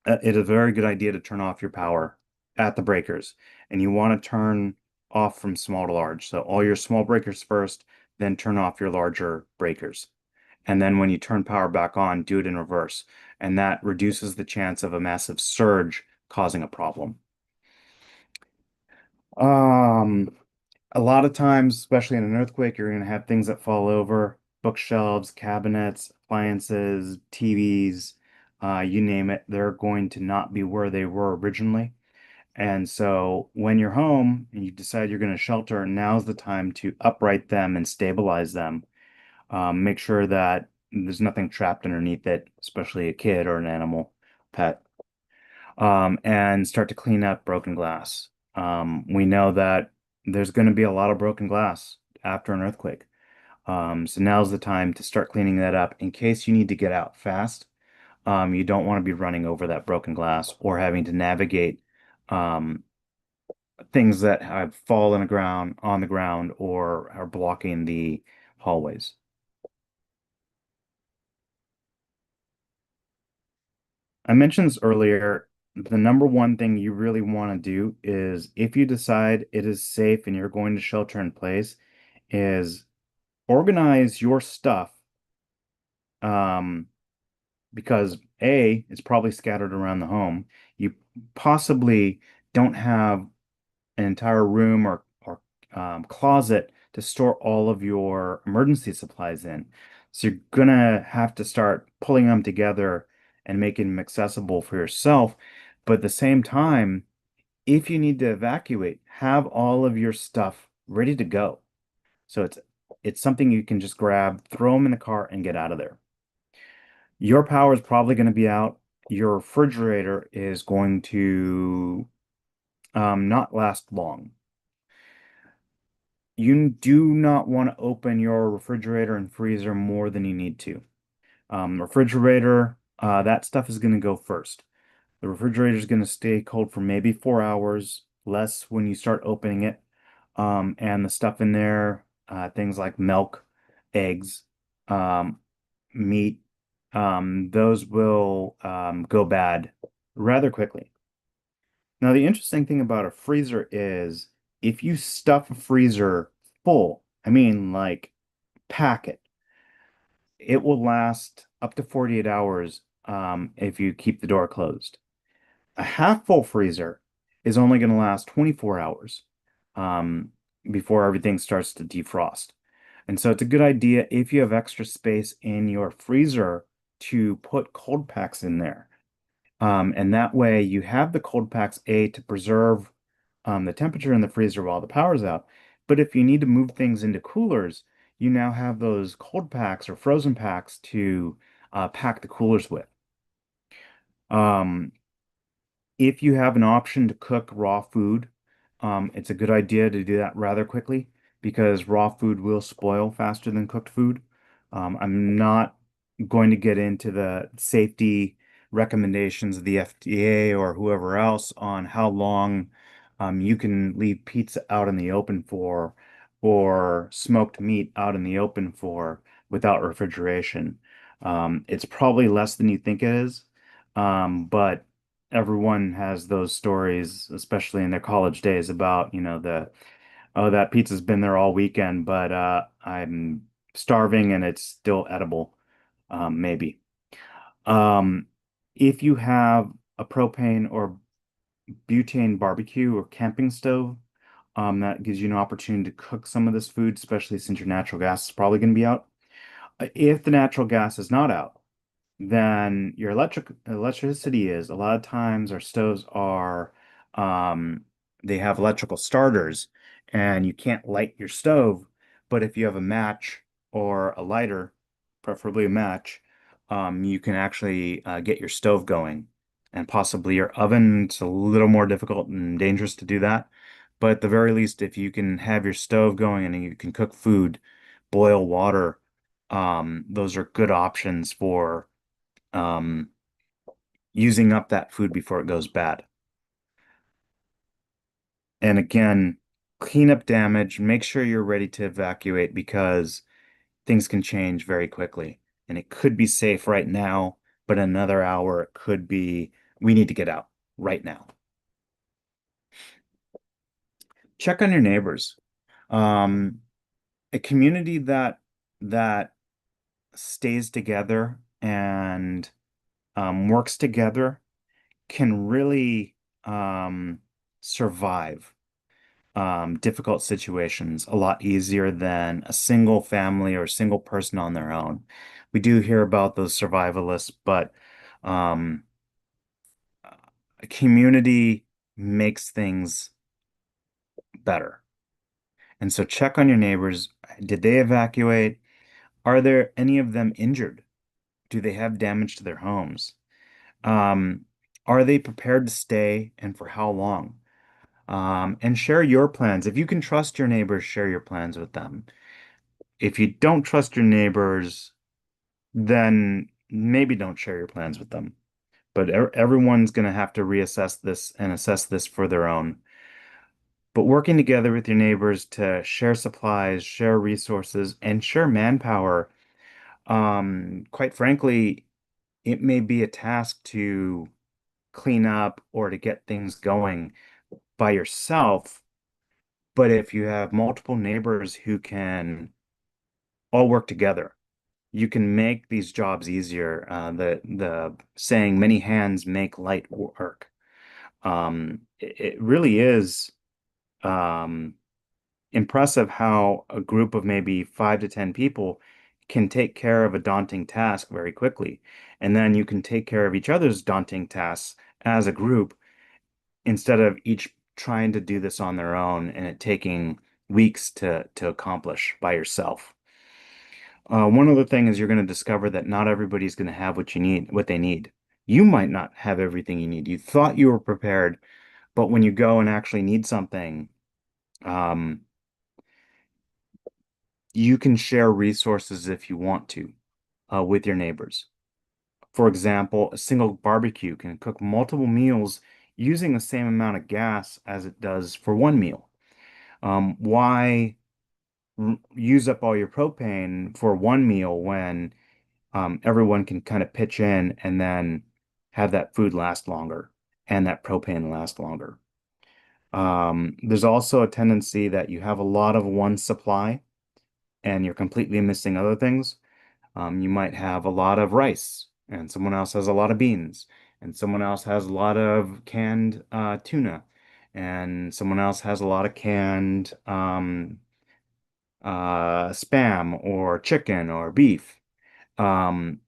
it is a very good idea to turn off your power at the breakers. And you want to turn off from small to large. So all your small breakers first, then turn off your larger breakers. And then when you turn power back on, do it in reverse. And that reduces the chance of a massive surge causing a problem. Um, a lot of times, especially in an earthquake, you're going to have things that fall over, bookshelves, cabinets, appliances, TVs, you name it. They're going to not be where they were originally. And so when you're home and you decide you're going to shelter, now's the time to upright them and stabilize them. Make sure that there's nothing trapped underneath it, especially a kid or an animal, pet, and start to clean up broken glass. We know that there's going to be a lot of broken glass after an earthquake. So now's the time to start cleaning that up in case you need to get out fast. You don't want to be running over that broken glass or having to navigate um, things that have fallen on the ground or are blocking the hallways. I mentioned this earlier. The number one thing you really want to do is if you decide it is safe and you're going to shelter in place, is organize your stuff. Um, because A, it's probably scattered around the home. You possibly don't have an entire room or closet to store all of your emergency supplies in. So you're gonna have to start pulling them together and making them accessible for yourself. But at the same time, if you need to evacuate, have all of your stuff ready to go. So it's something you can just grab, throw them in the car, and get out of there. Your power is probably going to be out. Your refrigerator is going to not last long. You do not want to open your refrigerator and freezer more than you need to. Refrigerator, that stuff is going to go first. The refrigerator is going to stay cold for maybe 4 hours, less when you start opening it. And the stuff in there, things like milk, eggs, um, meat, those will go bad rather quickly. Now, the interesting thing about a freezer is if you stuff a freezer full, I mean like pack it, it will last up to 48 hours if you keep the door closed. A half full freezer is only going to last 24 hours um, before everything starts to defrost. And so it's a good idea if you have extra space in your freezer to put cold packs in there. And that way you have the cold packs, A, to preserve the temperature in the freezer while the power's out. But if you need to move things into coolers, you now have those cold packs or frozen packs to pack the coolers with. Um, if you have an option to cook raw food, it's a good idea to do that rather quickly because raw food will spoil faster than cooked food. I'm not going to get into the safety recommendations of the FDA or whoever else on how long you can leave pizza out in the open for or smoked meat out in the open for without refrigeration. It's probably less than you think it is, but everyone has those stories, especially in their college days, about, oh, that pizza's been there all weekend, but I'm starving and it's still edible, maybe. Um, if you have a propane or butane barbecue or camping stove, that gives you an opportunity to cook some of this food, especially since your natural gas is probably going to be out. If the natural gas is not out, than your electricity is. A lot of times our stoves are um they have electrical starters and you can't light your stove, but if you have a match or a lighter, preferably a match, you can actually get your stove going and possibly your oven. It's a little more difficult and dangerous to do that. But at the very least, if you can have your stove going and you can cook food, boil water, those are good options for um, using up that food before it goes bad. And again, clean up damage, make sure you're ready to evacuate because things can change very quickly. And it could be safe right now, but in another hour, it could be we need to get out right now. Check on your neighbors. Um, a community that stays together and works together can really survive difficult situations a lot easier than a single family or a single person on their own. We do hear about those survivalists, but um, a community makes things better. And so check on your neighbors. Did they evacuate? Are there any of them injured? Do they have damage to their homes? Um, are they prepared to stay and for how long? And share your plans. If you can trust your neighbors, share your plans with them. If you don't trust your neighbors, then maybe don't share your plans with them. But everyone's going to have to reassess this and assess this for their own. But working together with your neighbors to share supplies, share resources, and share manpower, quite frankly, it may be a task to clean up or to get things going by yourself. But if you have multiple neighbors who can all work together, you can make these jobs easier. The saying "many hands make light work." It really is um, impressive how a group of maybe 5 to 10 people can take care of a daunting task very quickly, and then you can take care of each other's daunting tasks as a group instead of each trying to do this on their own and it taking weeks to accomplish by yourself. One other thing is you're going to discover that not everybody's going to have what they need. You might not have everything you need. You thought you were prepared, but when you go and actually need something, um, You can share resources if you want to with your neighbors. For example, a single barbecue can cook multiple meals using the same amount of gas as it does for one meal. Why use up all your propane for one meal when everyone can kind of pitch in and then have that food last longer and that propane last longer? There's also a tendency that you have a lot of one supply and you're completely missing other things. You might have a lot of rice, and someone else has a lot of beans, and someone else has a lot of canned tuna, and someone else has a lot of canned spam or chicken or beef. Um,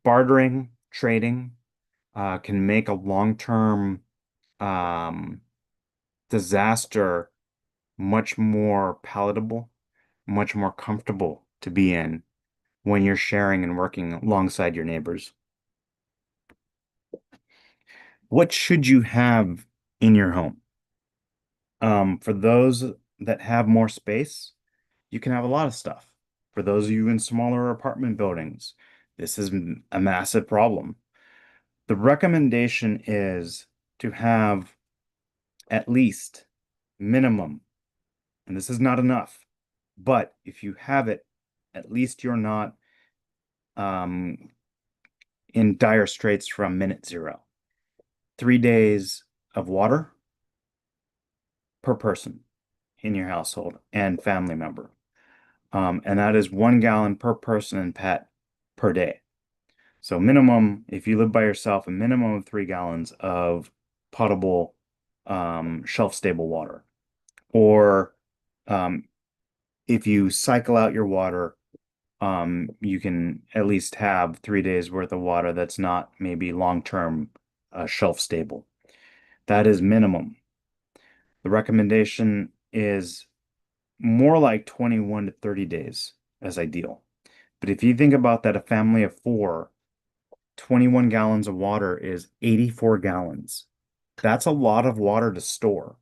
Bartering, trading can make a long-term um, disaster much more palatable, much more comfortable to be in when you're sharing and working alongside your neighbors. What should you have in your home? For those that have more space, you can have a lot of stuff. For those of you in smaller apartment buildings, this is a massive problem. The recommendation is to have at least minimum, and this is not enough, but if you have it, at least you're not um, in dire straits from minute zero. 3 days of water per person in your household and family member. And that is 1 gallon per person and pet per day. So minimum, if you live by yourself, a minimum of 3 gallons of potable, shelf-stable water. Or um, if you cycle out your water, you can at least have 3 days worth of water that's not maybe long-term shelf stable. That is minimum. The recommendation is more like 21 to 30 days as ideal. But if you think about that, a family of four, 21 gallons of water is 84 gallons. That's a lot of water to store.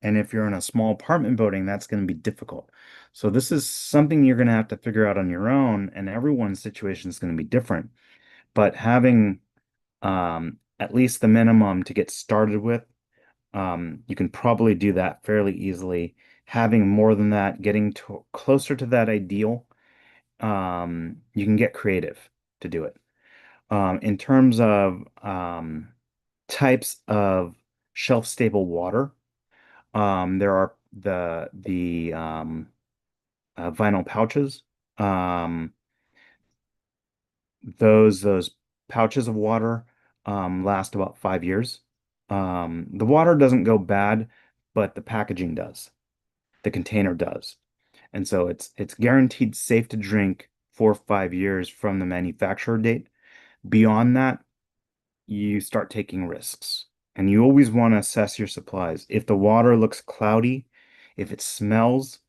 And if you're in a small apartment building, that's going to be difficult. So this is something you're going to have to figure out on your own, and everyone's situation is going to be different. But having at least the minimum to get started with, you can probably do that fairly easily. Having more than that, getting to closer to that ideal, you can get creative to do it. In terms of types of shelf-stable water, there are the vinyl pouches. Um, those pouches of water last about 5 years. The water doesn't go bad, but the packaging does. The container does. And so it's guaranteed safe to drink for 5 years from the manufacturer date. Beyond that, you start taking risks. And you always want to assess your supplies. If the water looks cloudy, if it smells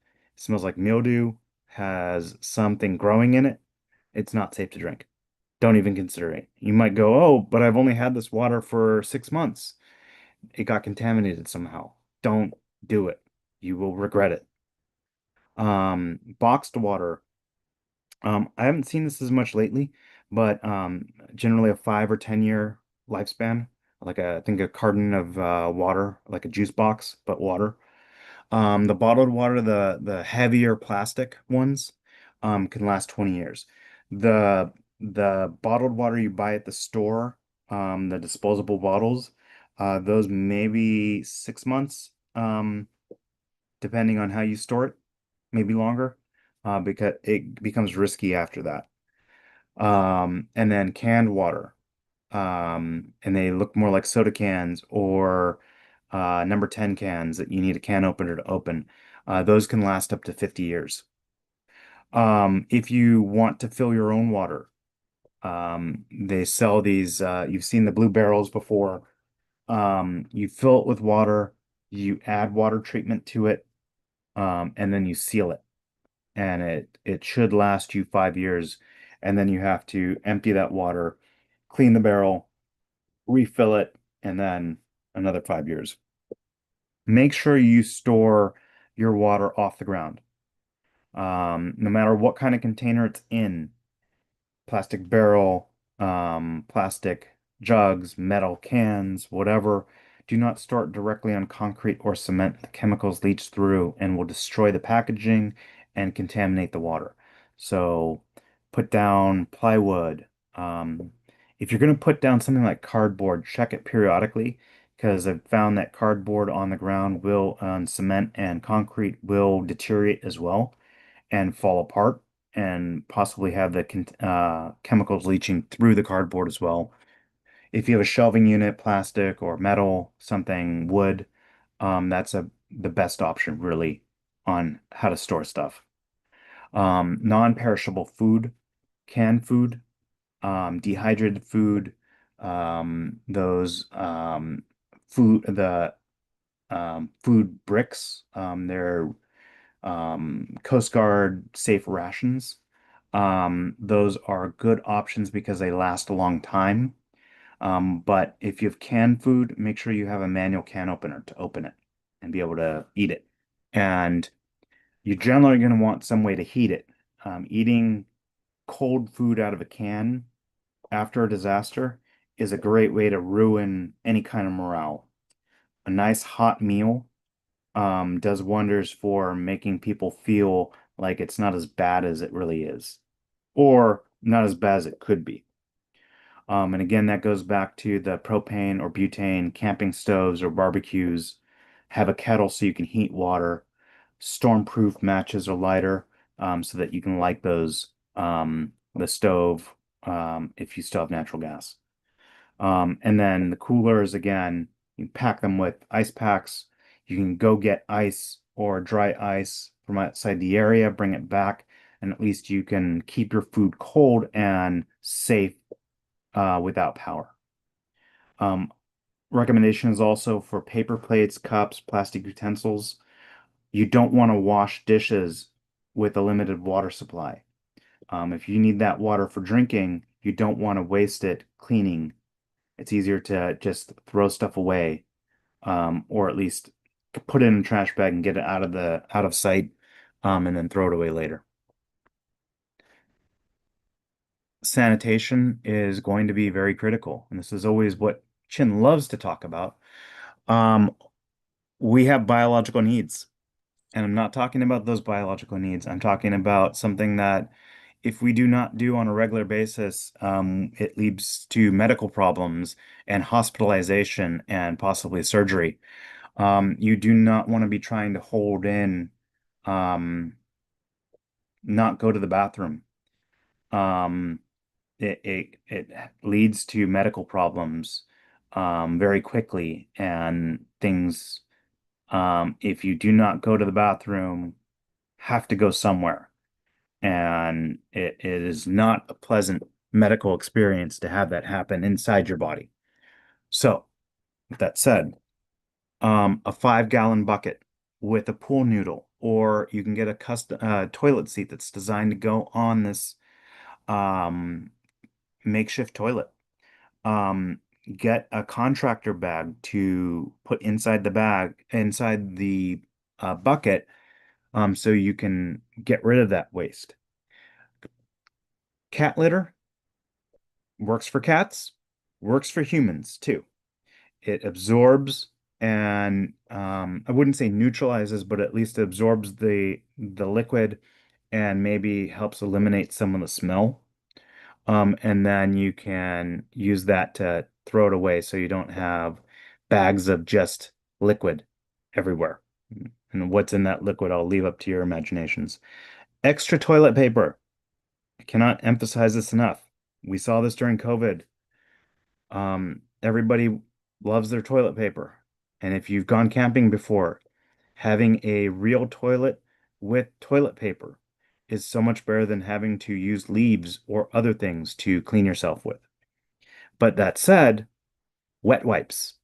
like mildew, has something growing in it, it's not safe to drink. Don't even consider it. You might go, oh, but I've only had this water for 6 months. It got contaminated somehow. Don't do it. You will regret it. Boxed water. I haven't seen this as much lately, but generally a 5 or 10 year lifespan. Like I think a carton of water, like a juice box, but water. The bottled water, the heavier plastic ones, can last 20 years. The bottled water you buy at the store, the disposable bottles, those maybe 6 months, depending on how you store it, maybe longer, because it becomes risky after that. And then canned water, and they look more like soda cans or number 10 cans that you need a can opener to open. Those can last up to 50 years. If you want to fill your own water, they sell these, you've seen the blue barrels before. You fill it with water, you add water treatment to it, and then you seal it. And it should last you 5 years. And then you have to empty that water, clean the barrel, refill it, and then another 5 years. Make sure you store your water off the ground. No matter what kind of container it's in, plastic barrel, plastic jugs, metal cans, whatever. Do not store it directly on concrete or cement. The chemicals leach through and will destroy the packaging and contaminate the water. So put down plywood. Um, if you're going to put down something like cardboard, check it periodically because I've found that cardboard on the ground will, cement and concrete will deteriorate as well and fall apart and possibly have the chemicals leaching through the cardboard as well. If you have a shelving unit, plastic or metal, something wood, that's the best option really on how to store stuff. Non-perishable food, canned food, dehydrated food, those food bricks, they're Coast Guard safe rations. Those are good options because they last a long time. But if you have canned food, make sure you have a manual can opener to open it and be able to eat it. And you're generally going to want some way to heat it. Eating cold food out of a can after a disaster is a great way to ruin any kind of morale. A nice hot meal does wonders for making people feel like it's not as bad as it really is, or not as bad as it could be. And again, that goes back to the propane or butane camping stoves or barbecues. Have a kettle so you can heat water. Storm-proof matches or lighter, so that you can light those, the stove, if you still have natural gas. And then the coolers, again, you pack them with ice packs. You can go get ice or dry ice from outside the area, bring it back, and at least you can keep your food cold and safe without power. Um, Recommendation is also for paper plates, cups, plastic utensils. You don't want to wash dishes with a limited water supply. If you need that water for drinking, you don't want to waste it cleaning. It's easier to just throw stuff away, or at least put it in a trash bag and get it out of sight, and then throw it away later. Sanitation is going to be very critical, and this is always what Chin loves to talk about. Um, we have biological needs, and I'm not talking about those biological needs. I'm talking about something that if we do not do on a regular basis, it leads to medical problems and hospitalization and possibly surgery. You do not want to be trying to hold in, um, not go to the bathroom. Um, it leads to medical problems very quickly and things. If you do not go to the bathroom, have to go somewhere, and it is not a pleasant medical experience to have that happen inside your body. So, with that said, a 5-gallon bucket with a pool noodle, or you can get a custom toilet seat that's designed to go on this um, makeshift toilet. Um, get a contractor bag to put inside the bucket, so you can get rid of that waste. Cat litter works for cats, works for humans too. It absorbs and, I wouldn't say neutralizes, but at least absorbs the liquid and maybe helps eliminate some of the smell. And then you can use that to throw it away so you don't have bags of just liquid everywhere. And what's in that liquid, I'll leave up to your imaginations. Extra toilet paper. I cannot emphasize this enough. We saw this during COVID. Everybody loves their toilet paper. And if you've gone camping before, having a real toilet with toilet paper is so much better than having to use leaves or other things to clean yourself with. But that said, wet wipes,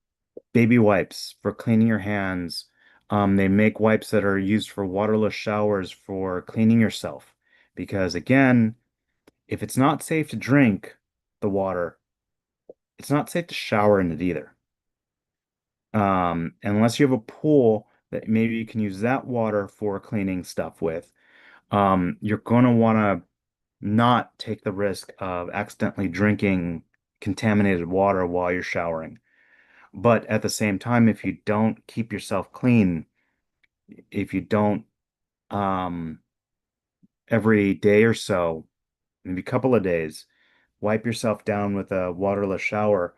baby wipes for cleaning your hands. They make wipes that are used for waterless showers for cleaning yourself. Because again, if it's not safe to drink the water, it's not safe to shower in it either. Unless you have a pool that maybe you can use that water for cleaning stuff with. You're going to want to not take the risk of accidentally drinking contaminated water while you're showering. But at the same time, if you don't keep yourself clean, if you don't um, every day or so, maybe a couple of days, wipe yourself down with a waterless shower,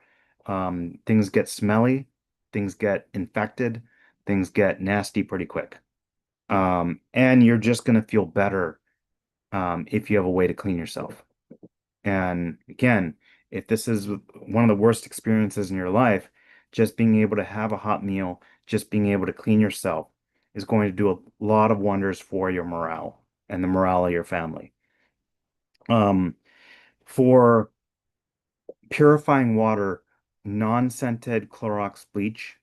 things get smelly, things get infected, things get nasty pretty quick. And you're just going to feel better if you have a way to clean yourself. And again, if this is one of the worst experiences in your life, just being able to have a hot meal, just being able to clean yourself is going to do a lot of wonders for your morale and the morale of your family. Um, for purifying water, non-scented Clorox bleach,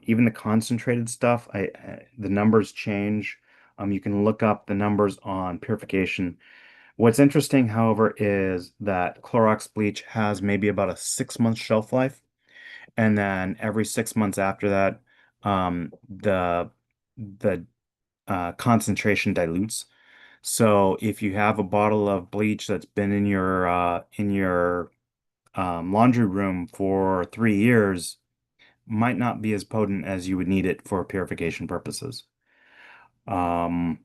even the concentrated stuff, the numbers change. You can look up the numbers on purification. What's interesting, however, is that Clorox bleach has maybe about a 6 month shelf life, and then every 6 months after that, the concentration dilutes. So if you have a bottle of bleach that's been in your laundry room for 3 years, might not be as potent as you would need it for purification purposes. Um,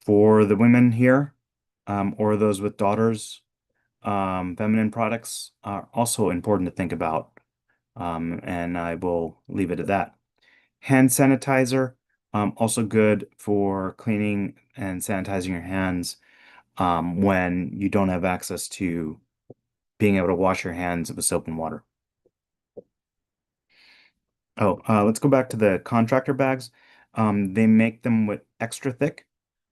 for the women here, or those with daughters, feminine products are also important to think about. And I will leave it at that. Hand sanitizer, also good for cleaning and sanitizing your hands when you don't have access to being able to wash your hands with soap and water. Oh, let's go back to the contractor bags. They make them with extra thick.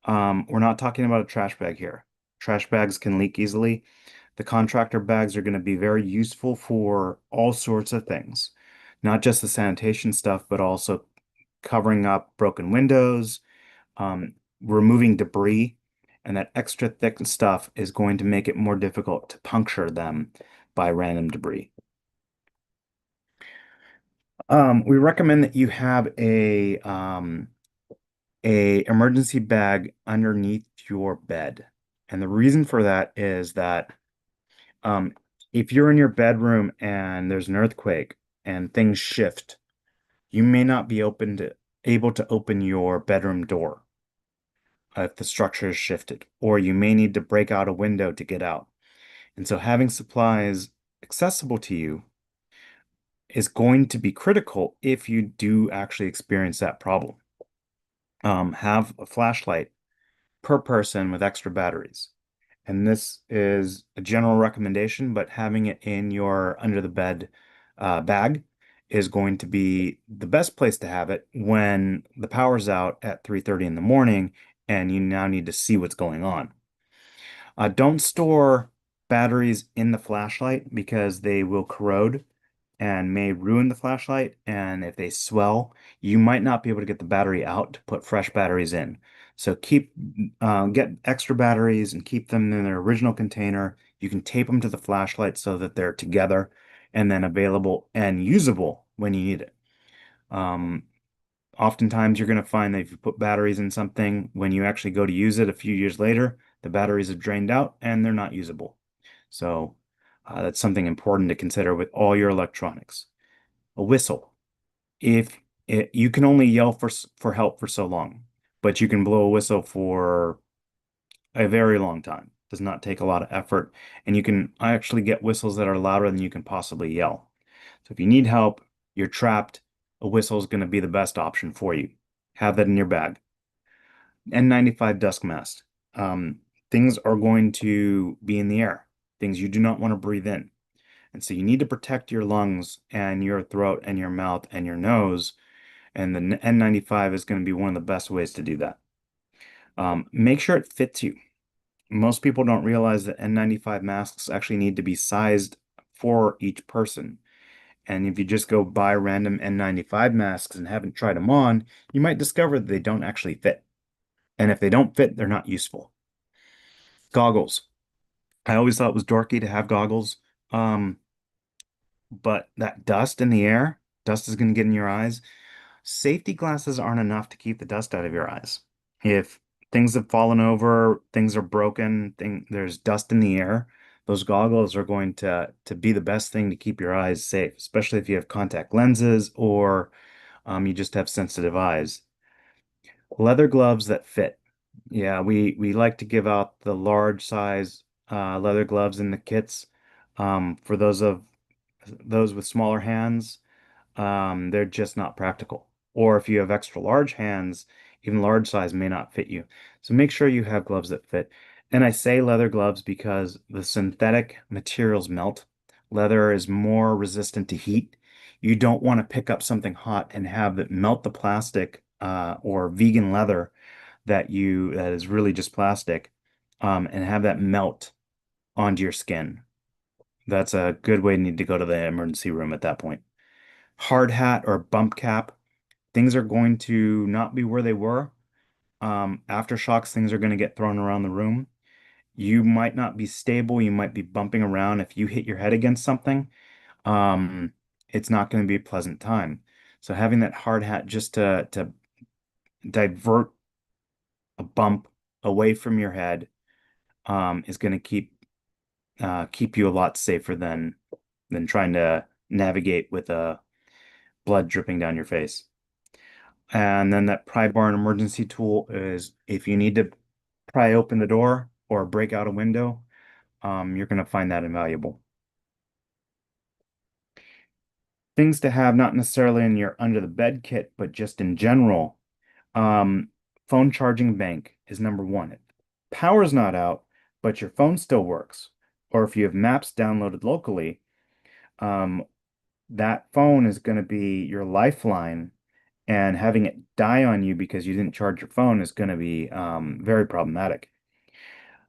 We're not talking about a trash bag here. Trash bags can leak easily. The contractor bags are going to be very useful for all sorts of things, not just the sanitation stuff, but also covering up broken windows, removing debris, and that extra thick stuff is going to make it more difficult to puncture them by random debris. We recommend that you have a emergency bag underneath your bed. And the reason for that is that um, if you're in your bedroom and there's an earthquake and things shift, you may not be able to open your bedroom door if the structure is shifted, or you may need to break out a window to get out. And so having supplies accessible to you is going to be critical if you do actually experience that problem. Have a flashlight per person with extra batteries. And this is a general recommendation, but having it in your under the bed bag is going to be the best place to have it when the power's out at 3:30 in the morning and you now need to see what's going on. Don't store batteries in the flashlight because they will corrode and may ruin the flashlight. And if they swell, you might not be able to get the battery out to put fresh batteries in. So get extra batteries and keep them in their original container. You can tape them to the flashlight so that they're together and then available and usable when you need it. Um, Oftentimes you're going to find that if you put batteries in something, when you actually go to use it a few years later, the batteries have drained out and they're not usable. So that's something important to consider with all your electronics. A whistle. If you can only yell for help for so long, but you can blow a whistle for a very long time. Does not take a lot of effort, and you can actually get whistles that are louder than you can possibly yell. So if you need help, you're trapped, a whistle is going to be the best option for you. Have that in your bag. N95 dust mask. Things are going to be in the air, things you do not want to breathe in. And so you need to protect your lungs and your throat and your mouth and your nose. And the N95 is going to be one of the best ways to do that. Make sure it fits you. Most people don't realize that N95 masks actually need to be sized for each person. And if you just go buy random N95 masks and haven't tried them on, you might discover that they don't actually fit. And if they don't fit, they're not useful. Goggles. I always thought it was dorky to have goggles. Um, but that dust in the air, dust is going to get in your eyes. Safety glasses aren't enough to keep the dust out of your eyes. If things have fallen over, things are broken, there's dust in the air. Those goggles are going to be the best thing to keep your eyes safe, especially if you have contact lenses or you just have sensitive eyes. Leather gloves that fit. Yeah, we like to give out the large size leather gloves in the kits. For those with smaller hands, they're just not practical. Or if you have extra large hands, even large size may not fit you. So make sure you have gloves that fit. And I say leather gloves because the synthetic materials melt. Leather is more resistant to heat. You don't want to pick up something hot and have it melt the plastic, or vegan leather that is really just plastic, and have that melt onto your skin. That's a good way to need to go to the emergency room at that point. Hard hat or bump cap, things are going to not be where they were. Aftershocks, things are going to get thrown around the room. You might not be stable. You might be bumping around. If you hit your head against something, um, it's not going to be a pleasant time. So having that hard hat just to divert a bump away from your head, is going to keep you a lot safer than trying to navigate with blood dripping down your face. And then that pry bar and emergency tool is if you need to pry open the door or break out a window, you're going to find that invaluable. Things to have not necessarily in your under the bed kit, but just in general. Um, Phone charging bank is number one. Power's not out, but your phone still works. Or if you have maps downloaded locally, um, that phone is going to be your lifeline, and having it die on you because you didn't charge your phone is going to be very problematic.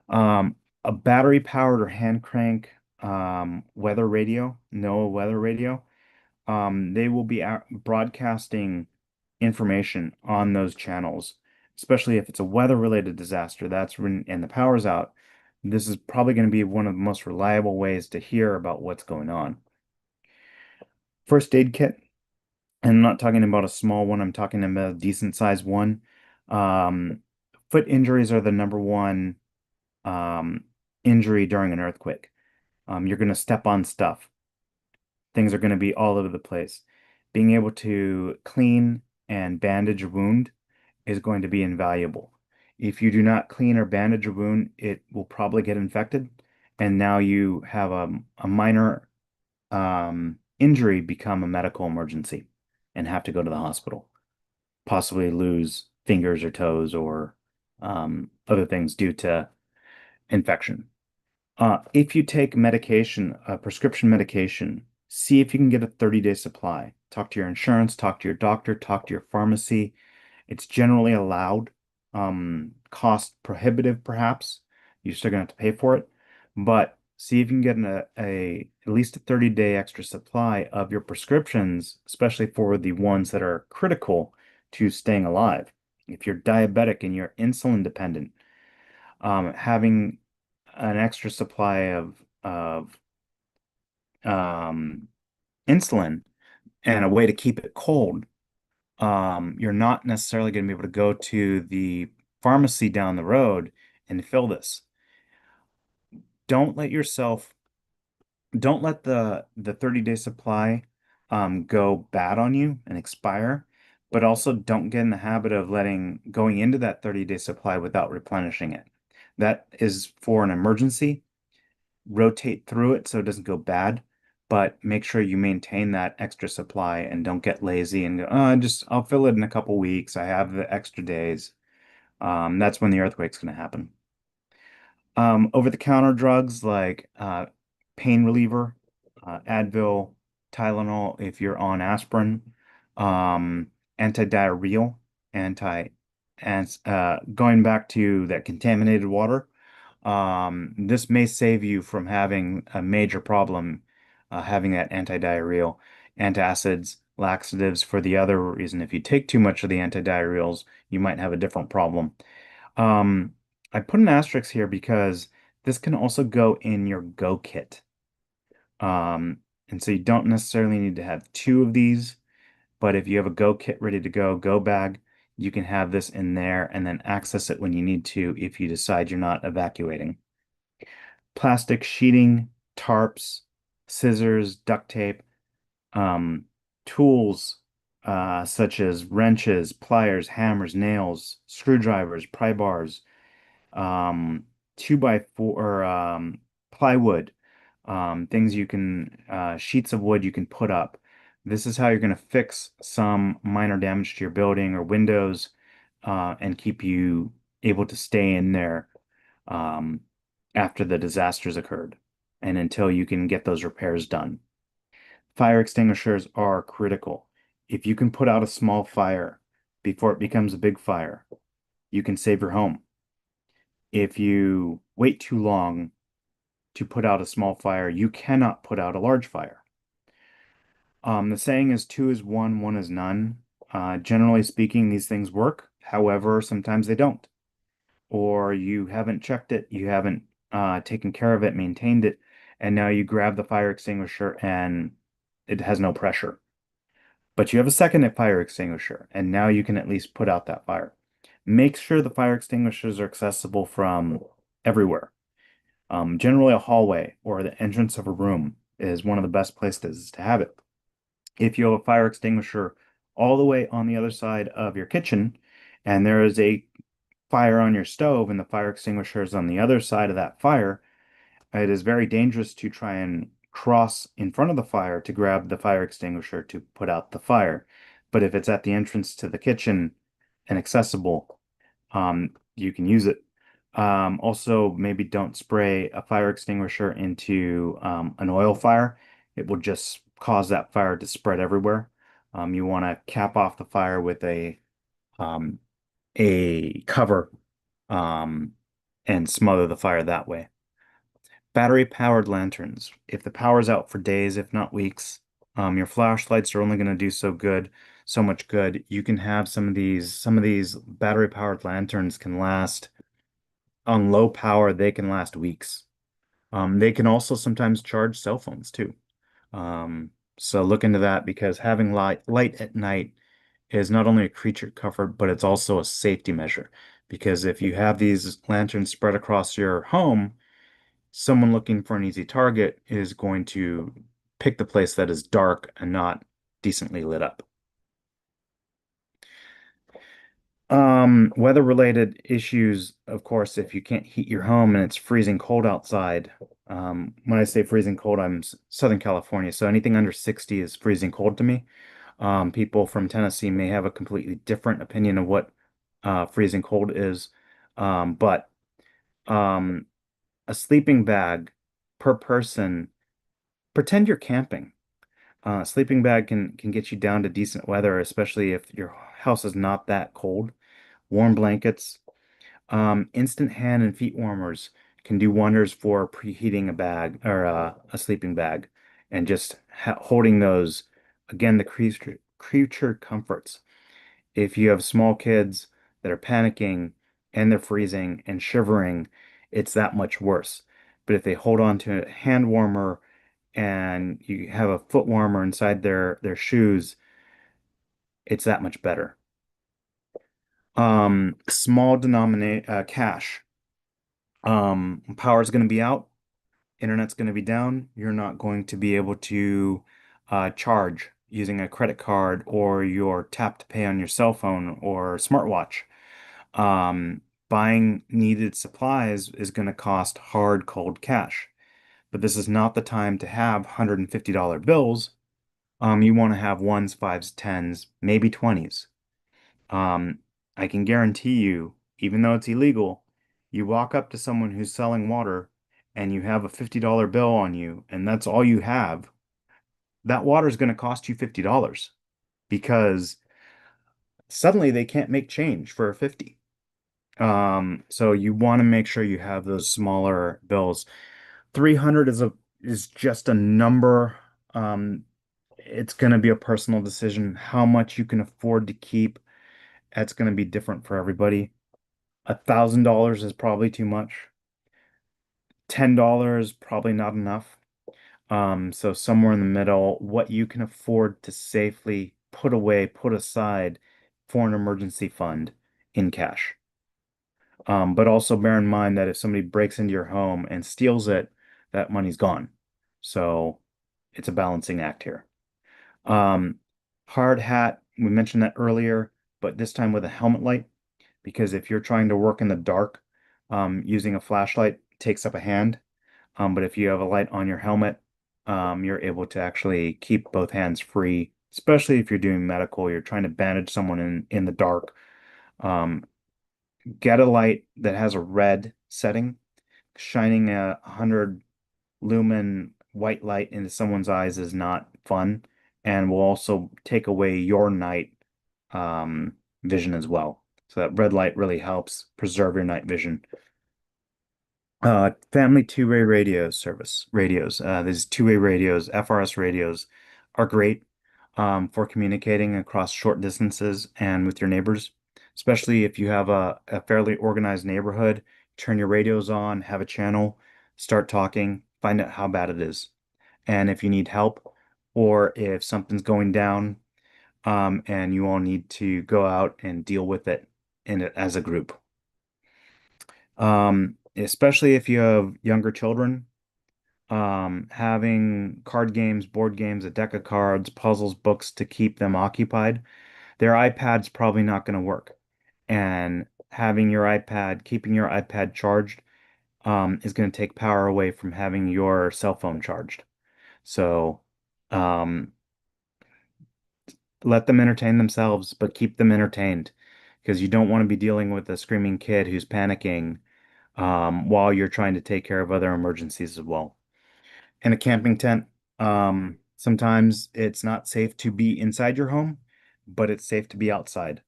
A battery powered or hand crank weather radio, NOAA weather radio, they will be broadcasting information on those channels, especially if it's a weather related disaster. That's when, and the power's out. This is probably going to be one of the most reliable ways to hear about what's going on. First aid kit. And I'm not talking about a small one, I'm talking about a decent sized one. Um, Foot injuries are the number one um, injury during an earthquake. You're going to step on stuff. Things are going to be all over the place. Being able to clean and bandage a wound is going to be invaluable. If you do not clean or bandage a wound, it will probably get infected, and now you have a minor injury become a medical emergency and have to go to the hospital, possibly lose fingers or toes or other things due to infection. If you take medication, prescription medication, see if you can get a 30-day supply. Talk to your insurance, talk to your doctor, talk to your pharmacy. It's generally allowed. Cost prohibitive, perhaps. You're still gonna have to pay for it, but see if you can get at least a 30-day extra supply of your prescriptions, especially for the ones that are critical to staying alive. If you're diabetic and you're insulin dependent, having an extra supply of um, insulin and a way to keep it cold, you're not necessarily going to be able to go to the pharmacy down the road and fill this. Don't let yourself, don't let the 30-day supply go bad on you and expire, but also don't get in the habit of going into that 30-day supply without replenishing it. That is for an emergency. Rotate through it so it doesn't go bad, but make sure you maintain that extra supply and don't get lazy and go, oh, I'll fill it in a couple weeks. I have the extra days. That's when the earthquake's going to happen. Over-the-counter drugs like pain reliever, Advil, Tylenol if you're on aspirin, um, anti-diarrheal, anti, and going back to that contaminated water. This may save you from having a major problem, having that antidiarrheal, antacids, laxatives for the other reason. If you take too much of the antidiarrheals, you might have a different problem. Um, I put an asterisk here because this can also go in your Go kit. Um, and so you don't necessarily need to have two of these, but if you have a Go kit ready to go, Go bag, You can have this in there and then access it when you need to if you decide you're not evacuating. Plastic sheeting, tarps, scissors, duct tape, um, tools such as wrenches, pliers, hammers, nails, screwdrivers, pry bars, um, two by four or plywood, things you can sheets of wood you can put up. This is how you're going to fix some minor damage to your building or windows and keep you able to stay in there um, after the disasters occurred and until you can get those repairs done. Fire extinguishers are critical. If you can put out a small fire before it becomes a big fire, you can save your home. If you wait too long to put out a small fire, you cannot put out a large fire. The saying is two is one is none. Generally speaking, these things work. However, sometimes they don't. Or you haven't checked it, you haven't taken care of it, maintained it, and now you grab the fire extinguisher and it has no pressure. But you have a second fire extinguisher, and now you can at least put out that fire. Make sure the fire extinguishers are accessible from everywhere. Generally, a hallway or the entrance of a room is one of the best places to have it. If you have a fire extinguisher all the way on the other side of your kitchen, and there is a fire on your stove and the fire extinguisher is on the other side of that fire, it is very dangerous to try and cross in front of the fire to grab the fire extinguisher to put out the fire. But if it's at the entrance to the kitchen and accessible, you can use it. Also, maybe don't spray a fire extinguisher into an oil fire. It will just cause that fire to spread everywhere. You want to cap off the fire with um, a cover um, and smother the fire that way. Battery powered lanterns. If the power's out for days, if not weeks, your flashlights are only going to do so much good. You can have some of these battery powered lanterns can last on low power, they can last weeks. They can also sometimes charge cell phones too. So look into that because having light at night is not only a creature comfort, but it's also a safety measure. Because if you have these lanterns spread across your home, someone looking for an easy target is going to pick the place that is dark and not decently lit up. Weather-related issues, of course, if you can't heat your home and it's freezing cold outside. When I say freezing cold, I'm Southern California, so anything under 60 is freezing cold to me. People from Tennessee may have a completely different opinion of what freezing cold is. But um, a sleeping bag per person, pretend you're camping. A sleeping bag can get you down to decent weather, especially if your house is not that cold. Warm blankets, instant hand and feet warmers can do wonders for preheating a bag or a sleeping bag, and just ha holding those. Again, the creature comforts. If you have small kids that are panicking and they're freezing and shivering, it's that much worse. But if they hold on to a hand warmer and you have a foot warmer inside their shoes, it's that much better. Small denominate cash. Power's going to be out, internet's going to be down. You're not going to be able to charge using a credit card or your tap to pay on your cell phone or smartwatch. Um, Buying needed supplies is going to cost hard, cold cash. But this is not the time to have $150 bills. You want to have ones, fives, tens, maybe 20s. Um, I can guarantee you, even though it's illegal, you walk up to someone who's selling water and you have a $50 bill on you, and that's all you have, that water is going to cost you $50 because suddenly they can't make change for a 50. So you want to make sure you have those smaller bills. 300 is just a number. It's going to be a personal decision how much you can afford to keep. That's going to be different for everybody. $1,000 is probably too much. $10 probably not enough. So somewhere in the middle, what you can afford to safely put away, put aside for an emergency fund in cash. But also bear in mind that if somebody breaks into your home and steals it, that money's gone. So it's a balancing act here. Um, Hard hat, we mentioned that earlier, but this time with a helmet light, because if you're trying to work in the dark, using a flashlight takes up a hand. But if you have a light on your helmet, you're able to actually keep both hands free, especially if you're doing medical, you're trying to bandage someone in the dark. Um, get a light that has a red setting. Shining a 100 lumen white light into someone's eyes is not fun and will also take away your night vision as well. So that red light really helps preserve your night vision. Family two-way radio service radios. These two-way radios, FRS radios, are great for communicating across short distances and with your neighbors, especially if you have a fairly organized neighborhood. Turn your radios on, have a channel, start talking, find out how bad it is, and if you need help or if something's going down, and you all need to go out and deal with it as a group. Especially if you have younger children, having card games, board games, a deck of cards, puzzles, books to keep them occupied, their iPad's probably not going to work. And keeping your iPad charged, is going to take power away from having your cell phone charged. So, um, let them entertain themselves, but keep them entertained because you don't want to be dealing with a screaming kid who's panicking, while you're trying to take care of other emergencies as well. In a camping tent, sometimes it's not safe to be inside your home, but it's safe to be outside.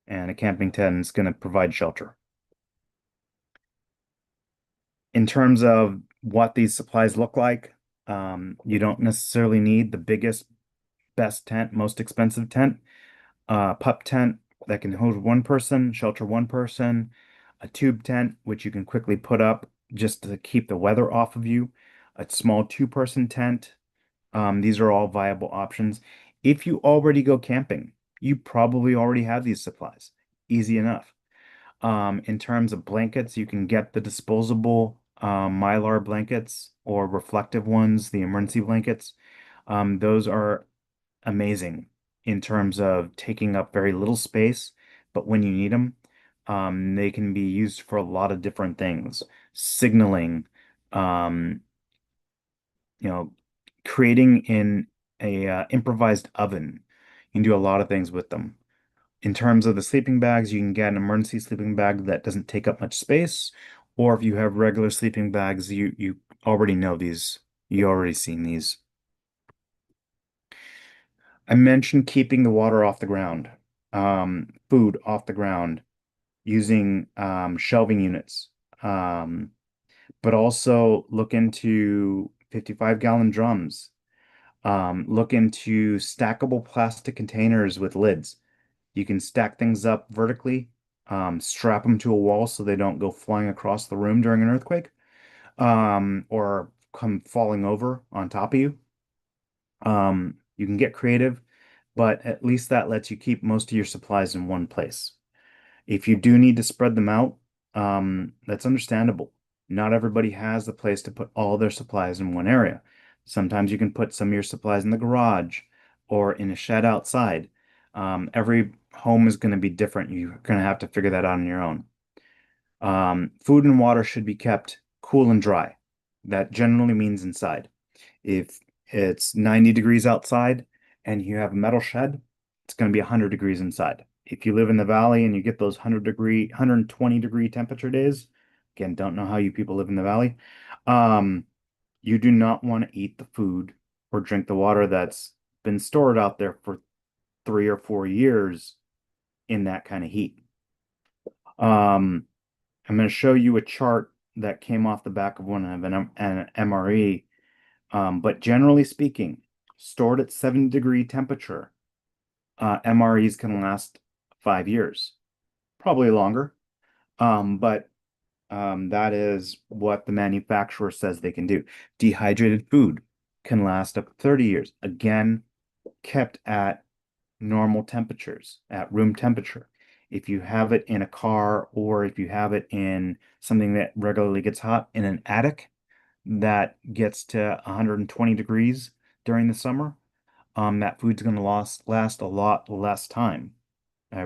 And a camping tent is going to provide shelter. In terms of what these supplies look like, you don't necessarily need the biggest, best tent, most expensive tent. Pup tent that can hold one person, shelter one person, a tube tent, which you can quickly put up just to keep the weather off of you, a small two-person tent. These are all viable options. If you already go camping, you probably already have these supplies. Easy enough. In terms of blankets, you can get the disposable Mylar blankets or reflective ones, the emergency blankets. Those are amazing in terms of taking up very little space, but when you need them, they can be used for a lot of different things. Signaling, um, you know, creating in a improvised oven. You can do a lot of things with them. In terms of the sleeping bags, you can get an emergency sleeping bag that doesn't take up much space, or if you have regular sleeping bags, you already know these. You already seen these. I mentioned keeping the water off the ground, food off the ground, using shelving units, um, but also look into 55-gallon drums. Look into stackable plastic containers with lids. You can stack things up vertically, strap them to a wall so they don't go flying across the room during an earthquake, or come falling over on top of you. You can get creative, but at least that lets you keep most of your supplies in one place. If you do need to spread them out, that's understandable. Not everybody has the place to put all their supplies in one area. Sometimes you can put some of your supplies in the garage or in a shed outside. Every home is going to be different. You're going to have to figure that out on your own. Food and water should be kept cool and dry. That generally means inside. If it's 90 degrees outside and you have a metal shed, it's going to be 100 degrees inside. If you live in the valley and you get those 120-degree temperature days, again, don't know how you people live in the valley, you do not want to eat the food or drink the water that's been stored out there for 3 or 4 years in that kind of heat. I'm going to show you a chart that came off the back of one of an MRE. But generally speaking, stored at 70-degree temperature, MREs can last 5 years, probably longer. But that is what the manufacturer says they can do. Dehydrated food can last up to 30 years. Again, kept at normal temperatures, at room temperature. If you have it in a car or if you have it in something that regularly gets hot in an attic that gets to 120 degrees during the summer, that food's going to last a lot less time.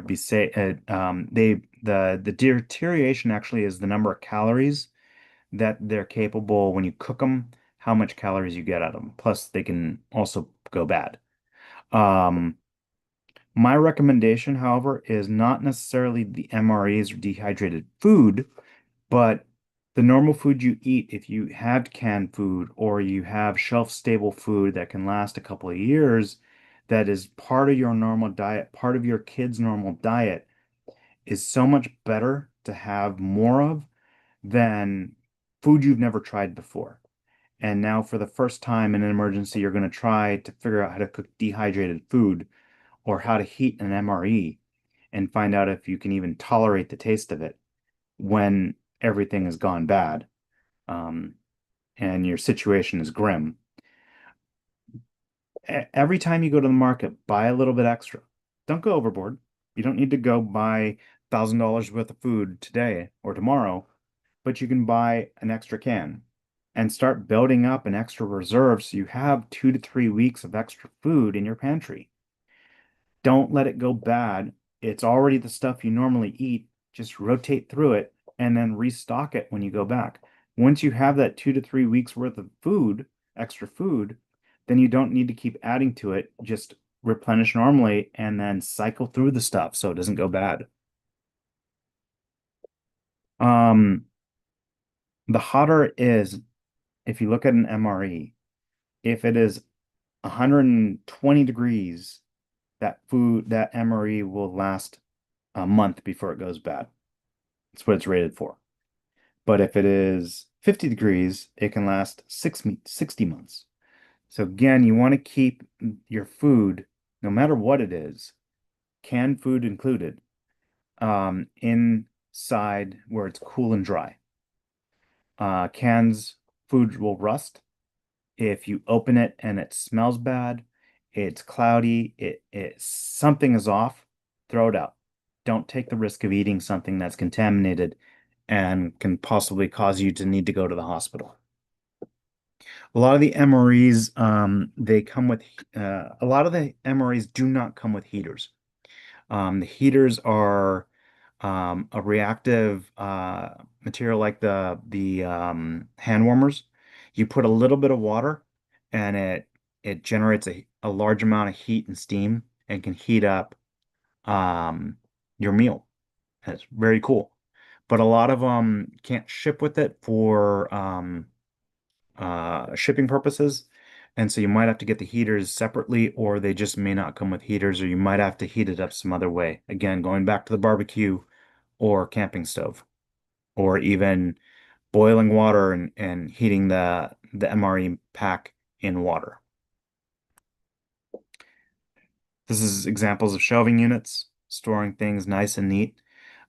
Be say the deterioration actually is the number of calories that they're capable when you cook them, how much calories you get out of them. Plus, they can also go bad. Um, my recommendation, however, is not necessarily the MREs or dehydrated food, but the normal food you eat, if you have canned food or you have shelf-stable food that can last a couple of years, that is part of your normal diet, part of your kid's normal diet, is so much better to have more of than food you've never tried before. And now, for the first time in an emergency, you're going to try to figure out how to cook dehydrated food or how to heat an MRE and find out if you can even tolerate the taste of it when everything has gone bad, um, and your situation is grim. Every time you go to the market, buy a little bit extra. Don't go overboard. You don't need to go buy $1,000 worth of food today or tomorrow, but you can buy an extra can and start building up an extra reserve so you have 2 to 3 weeks of extra food in your pantry. Don't let it go bad. It's already the stuff you normally eat. Just rotate through it and then restock it when you go back. Once you have that 2 to 3 weeks worth of food, extra food, then you don't need to keep adding to it. Just replenish normally and then cycle through the stuff so it doesn't go bad. Um, the hotter it is, if you look at an MRE, if it is 120 degrees, that MRE will last a month before it goes bad. That's what it's rated for. But if it is 50 degrees, it can last 60 months. So again, you want to keep your food, no matter what it is, canned food included, inside where it's cool and dry. Cans food will rust. If you open it and it smells bad, it's cloudy, something is off, throw it out. Don't take the risk of eating something that's contaminated and can possibly cause you to need to go to the hospital. A lot of the MREs, they come with a lot of the MREs do not come with heaters. The heaters are a reactive material like the hand warmers. You put a little bit of water, and it generates a large amount of heat and steam and can heat up um, your meal. It's very cool. But a lot of them can't ship with it for shipping purposes. And so you might have to get the heaters separately, or they just may not come with heaters, or you might have to heat it up some other way. Again, going back to the barbecue or camping stove, or even boiling water and heating the MRE pack in water. This is examples of shelving units, storing things nice and neat.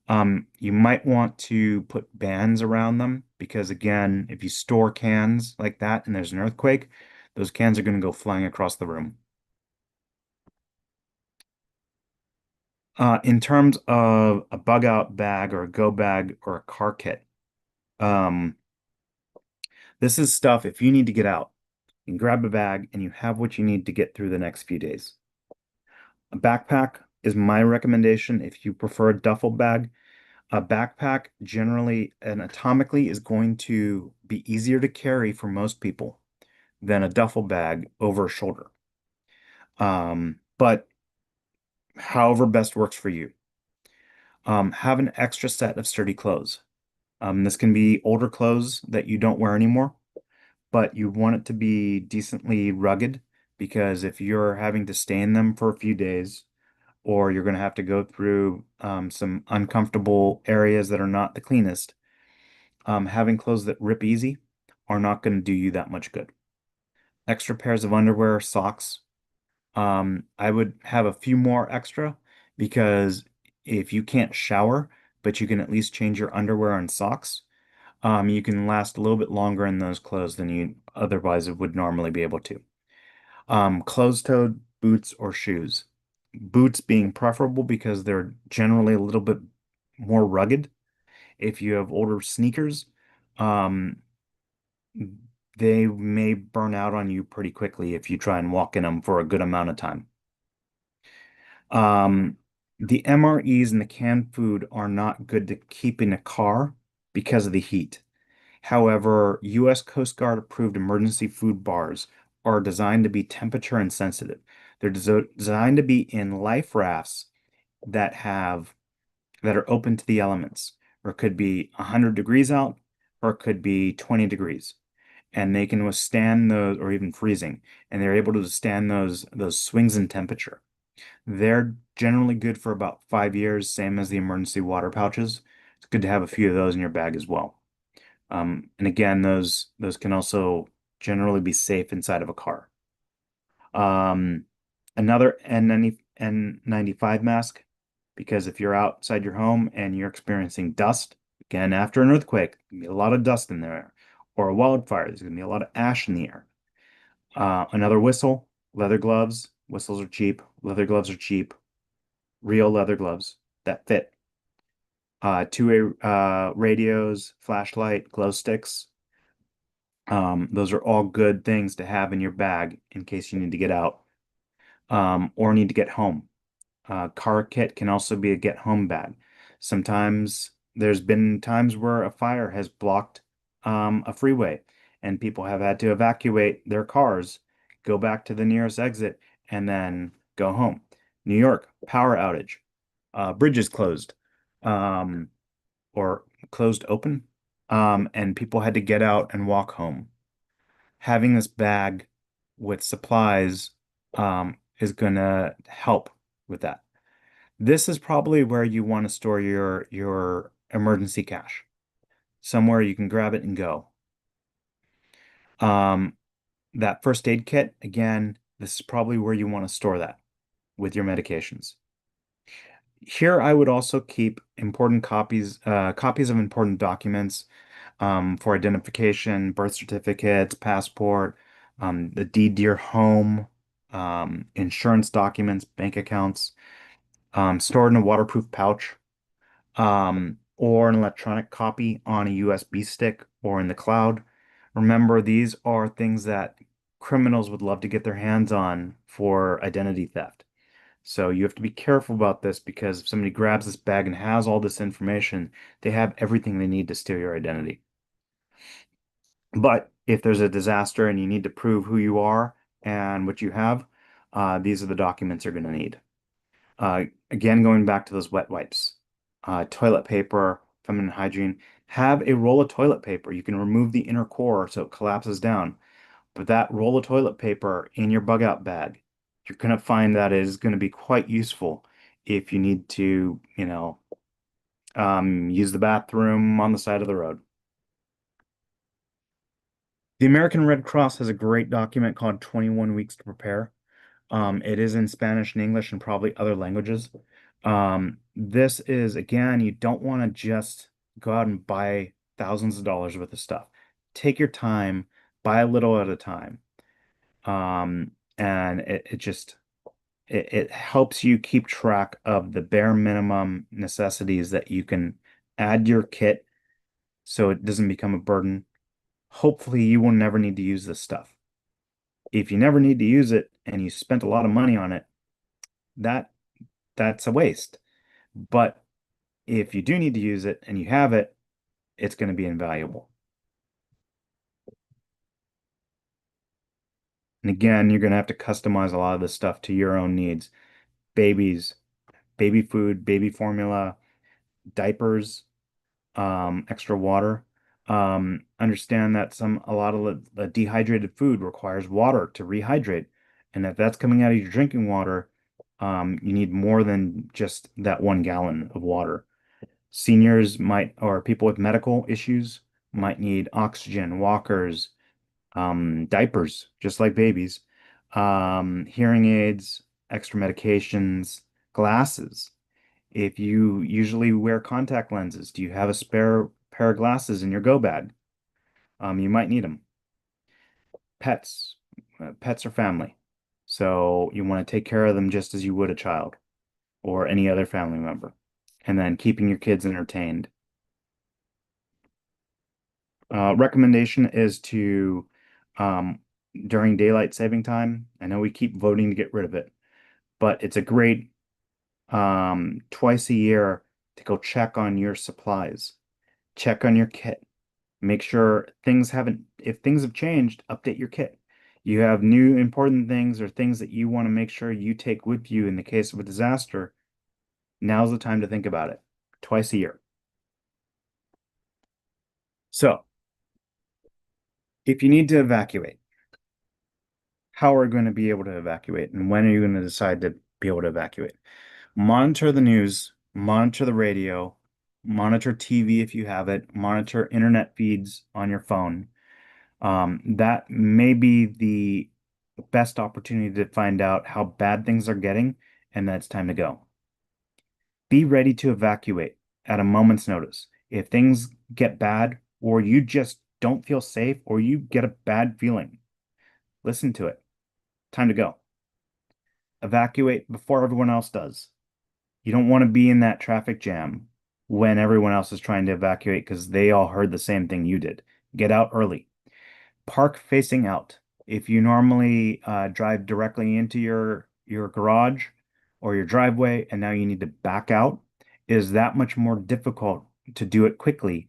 You might want to put bands around them because, again, if you store cans like that and there's an earthquake, those cans are going to go flying across the room. In terms of a bug out bag or a go bag or a car kit, um, this is stuff if you need to get out, you can grab a bag and you have what you need to get through the next few days. A backpack is my recommendation if you prefer a duffel bag. A backpack generally and atomically is going to be easier to carry for most people than a duffel bag over a shoulder. But however best works for you. Have an extra set of sturdy clothes. This can be older clothes that you don't wear anymore, but you want it to be decently rugged because if you're having to stay in them for a few days, or you're going to have to go through some uncomfortable areas that are not the cleanest, having clothes that rip easy are not going to do you that much good. Extra pairs of underwear, socks. I would have a few more extra because if you can't shower, but you can at least change your underwear and socks, you can last a little bit longer in those clothes than you otherwise would normally be able to. Closed-toed boots or shoes. boots being preferable because they're generally a little bit more rugged. If you have older sneakers, um, they may burn out on you pretty quickly if you try and walk in them for a good amount of time. Um, the MREs and the canned food are not good to keep in a car because of the heat. However, U.S. Coast Guard approved emergency food bars are designed to be temperature insensitive. They're designed to be in life rafts that have that are open to the elements, or it could be 100 degrees out, or it could be 20 degrees, and they can withstand those, or even freezing, and they're able to withstand those swings in temperature. They're generally good for about 5 years, same as the emergency water pouches. It's good to have a few of those in your bag as well. And again, those can also generally be safe inside of a car. Um, another N95 mask, because if you're outside your home and you're experiencing dust, again, after an earthquake, there's gonna be a lot of dust in there, or a wildfire, there's going to be a lot of ash in the air. Another whistle, leather gloves. Whistles are cheap, leather gloves are cheap, real leather gloves that fit. Two-way radios, flashlight, glow sticks. Those are all good things to have in your bag in case you need to get out or need to get home. Car kit can also be a get home bag. Sometimes there's been times where a fire has blocked a freeway and people have had to evacuate their cars, go back to the nearest exit, and then go home. New York, power outage, bridges closed, um, or closed open, and people had to get out and walk home. Having this bag with supplies is gonna help with that. This is probably where you want to store your emergency cash. Somewhere you can grab it and go. Um, that first aid kit, again, this is probably where you want to store that with your medications. Here, I would also keep important copies of important documents for identification, birth certificates, passport, the deed to your home, insurance documents, bank accounts, stored in a waterproof pouch, or an electronic copy on a USB stick or in the cloud. Remember, these are things that criminals would love to get their hands on for identity theft. So you have to be careful about this because if somebody grabs this bag and has all this information, they have everything they need to steal your identity. But if there's a disaster and you need to prove who you are and what you have, these are the documents you're going to need. Again, going back to those wet wipes, toilet paper, feminine hygiene, have a roll of toilet paper. You can remove the inner core so it collapses down. But that roll of toilet paper in your bug out bag, you're going to find that it is going to be quite useful if you need to, use the bathroom on the side of the road. The American Red Cross has a great document called 21 Weeks to Prepare. It is in Spanish and English and probably other languages. This is, again, you don't want to just go out and buy thousands of dollars worth of stuff. Take your time, buy a little at a time. And it helps you keep track of the bare minimum necessities that you can add to your kit so it doesn't become a burden. Hopefully, you will never need to use this stuff. If you never need to use it and you spent a lot of money on it, that that's a waste. But if you do need to use it and you have it, it's going to be invaluable. And again, you're going to have to customize a lot of this stuff to your own needs. Babies, baby food, baby formula, diapers, extra water. Understand that a lot of the dehydrated food requires water to rehydrate. And if that's coming out of your drinking water, you need more than just that 1 gallon of water. Seniors might, or people with medical issues might need oxygen, walkers, diapers, just like babies, hearing aids, extra medications, glasses. If you usually wear contact lenses, do you have a spare pair of glasses in your go bag? You might need them. Pets, pets are family. So you want to take care of them just as you would a child or any other family member. And then keeping your kids entertained. Recommendation is to, um, during daylight saving time, I know we keep voting to get rid of it, but it's a great twice a year to go check on your supplies, check on your kit, make sure if things have changed, update your kit. You have new important things or things that you want to make sure you take with you in the case of a disaster. Now's the time to think about it. Twice a year. So, if you need to evacuate, how are you going to be able to evacuate and when are you going to decide to be able to evacuate? Monitor the news, monitor the radio, monitor TV if you have it, monitor internet feeds on your phone. That may be the best opportunity to find out how bad things are getting and that it's time to go. Be ready to evacuate at a moment's notice. If things get bad or you just don't feel safe or you get a bad feeling, listen to it. Time to go. Evacuate before everyone else does. You don't want to be in that traffic jam when everyone else is trying to evacuate because they all heard the same thing you did. Get out early. Park facing out. If you normally drive directly into your garage or your driveway and now you need to back out, it is that much more difficult to do it quickly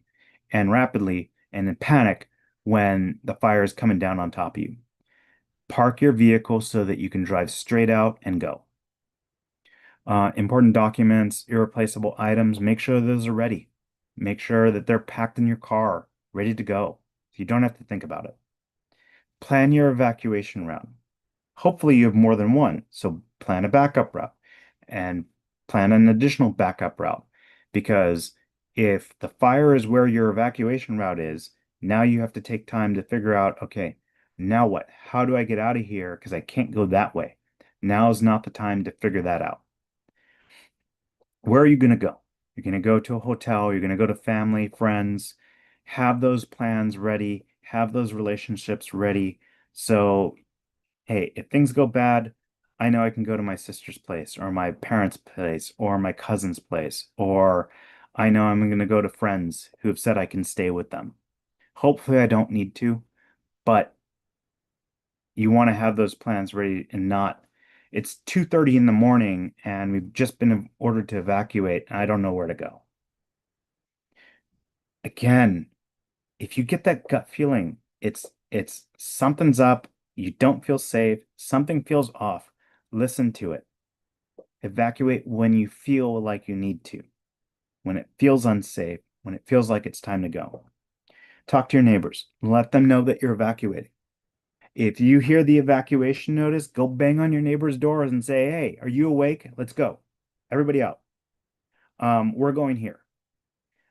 and rapidly and in panic when the fire is coming down on top of you. Park your vehicle so that you can drive straight out and go. Important documents, irreplaceable items, make sure those are ready. Make sure that they're packed in your car, ready to go. You don't have to think about it. Plan your evacuation route. Hopefully you have more than one, so plan a backup route and plan an additional backup route because if the fire is where your evacuation route is, now you have to take time to figure out, okay, now what? How do I get out of here? Because I can't go that way. Now is not the time to figure that out. Where are you going to go? You're going to go to a hotel, you're going to go to family, friends, have those plans ready, have those relationships ready. So, hey, if things go bad, I know I can go to my sister's place or my parents' place or my cousin's place, or I know I'm going to go to friends who have said I can stay with them. Hopefully, I don't need to, but you want to have those plans ready and not it's 2:30 in the morning and we've just been ordered to evacuate and I don't know where to go. Again, if you get that gut feeling, it's something's up, you don't feel safe, something feels off, listen to it. Evacuate when you feel like you need to, when it feels unsafe, when it feels like it's time to go. Talk to your neighbors, let them know that you're evacuating. If you hear the evacuation notice, go bang on your neighbor's doors and say, "Hey, are you awake? Let's go. Everybody out. We're going here.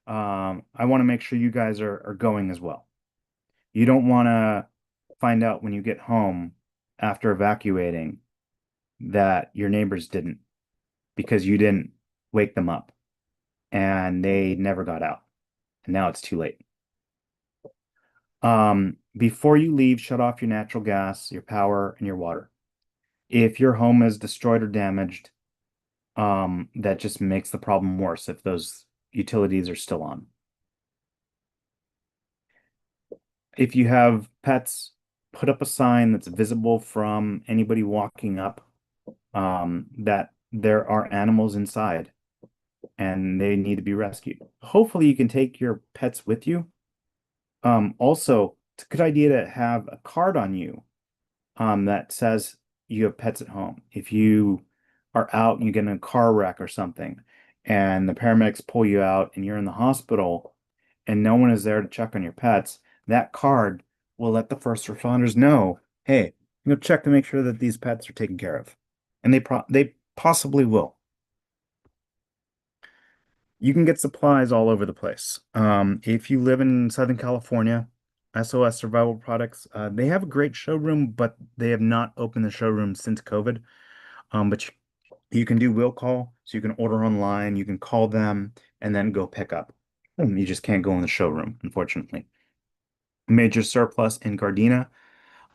I want to make sure you guys are going as well." You don't want to find out when you get home after evacuating that your neighbors didn't because you didn't wake them up and they never got out. And now it's too late. Before you leave, shut off your natural gas, your power, and your water. If your home is destroyed or damaged, that just makes the problem worse if those utilities are still on. If you have pets, put up a sign that's visible from anybody walking up, that there are animals inside and they need to be rescued. Hopefully you can take your pets with you. Also, it's a good idea to have a card on you, that says you have pets at home. If you are out and you get in a car wreck or something, and the paramedics pull you out and you're in the hospital and no one is there to check on your pets, that card will let the first responders know, hey, check to make sure that these pets are taken care of. And they possibly will. You can get supplies all over the place. If you live in Southern California, SOS Survival Products, they have a great showroom, but they have not opened the showroom since COVID. But you can do will call, so you can order online, you can call them, and then go pick up. You just can't go in the showroom, unfortunately. Major Surplus in Gardena.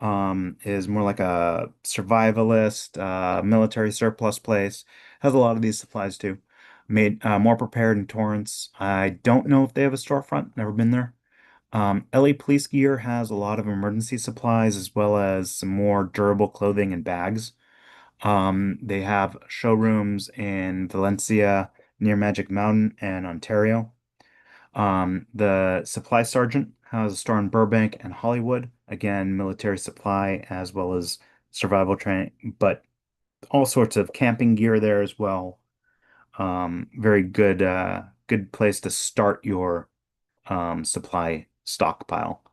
is more like a survivalist, military surplus place. Has a lot of these supplies too. Made more prepared in Torrance. I don't know if they have a storefront. Never been there. LA Police Gear has a lot of emergency supplies as well as some more durable clothing and bags. They have showrooms in Valencia, near Magic Mountain, and Ontario. The Supply Sergeant has a store in Burbank and Hollywood. Again, military supply as well as survival training, but all sorts of camping gear there as well. Very good, good place to start your supply stockpile.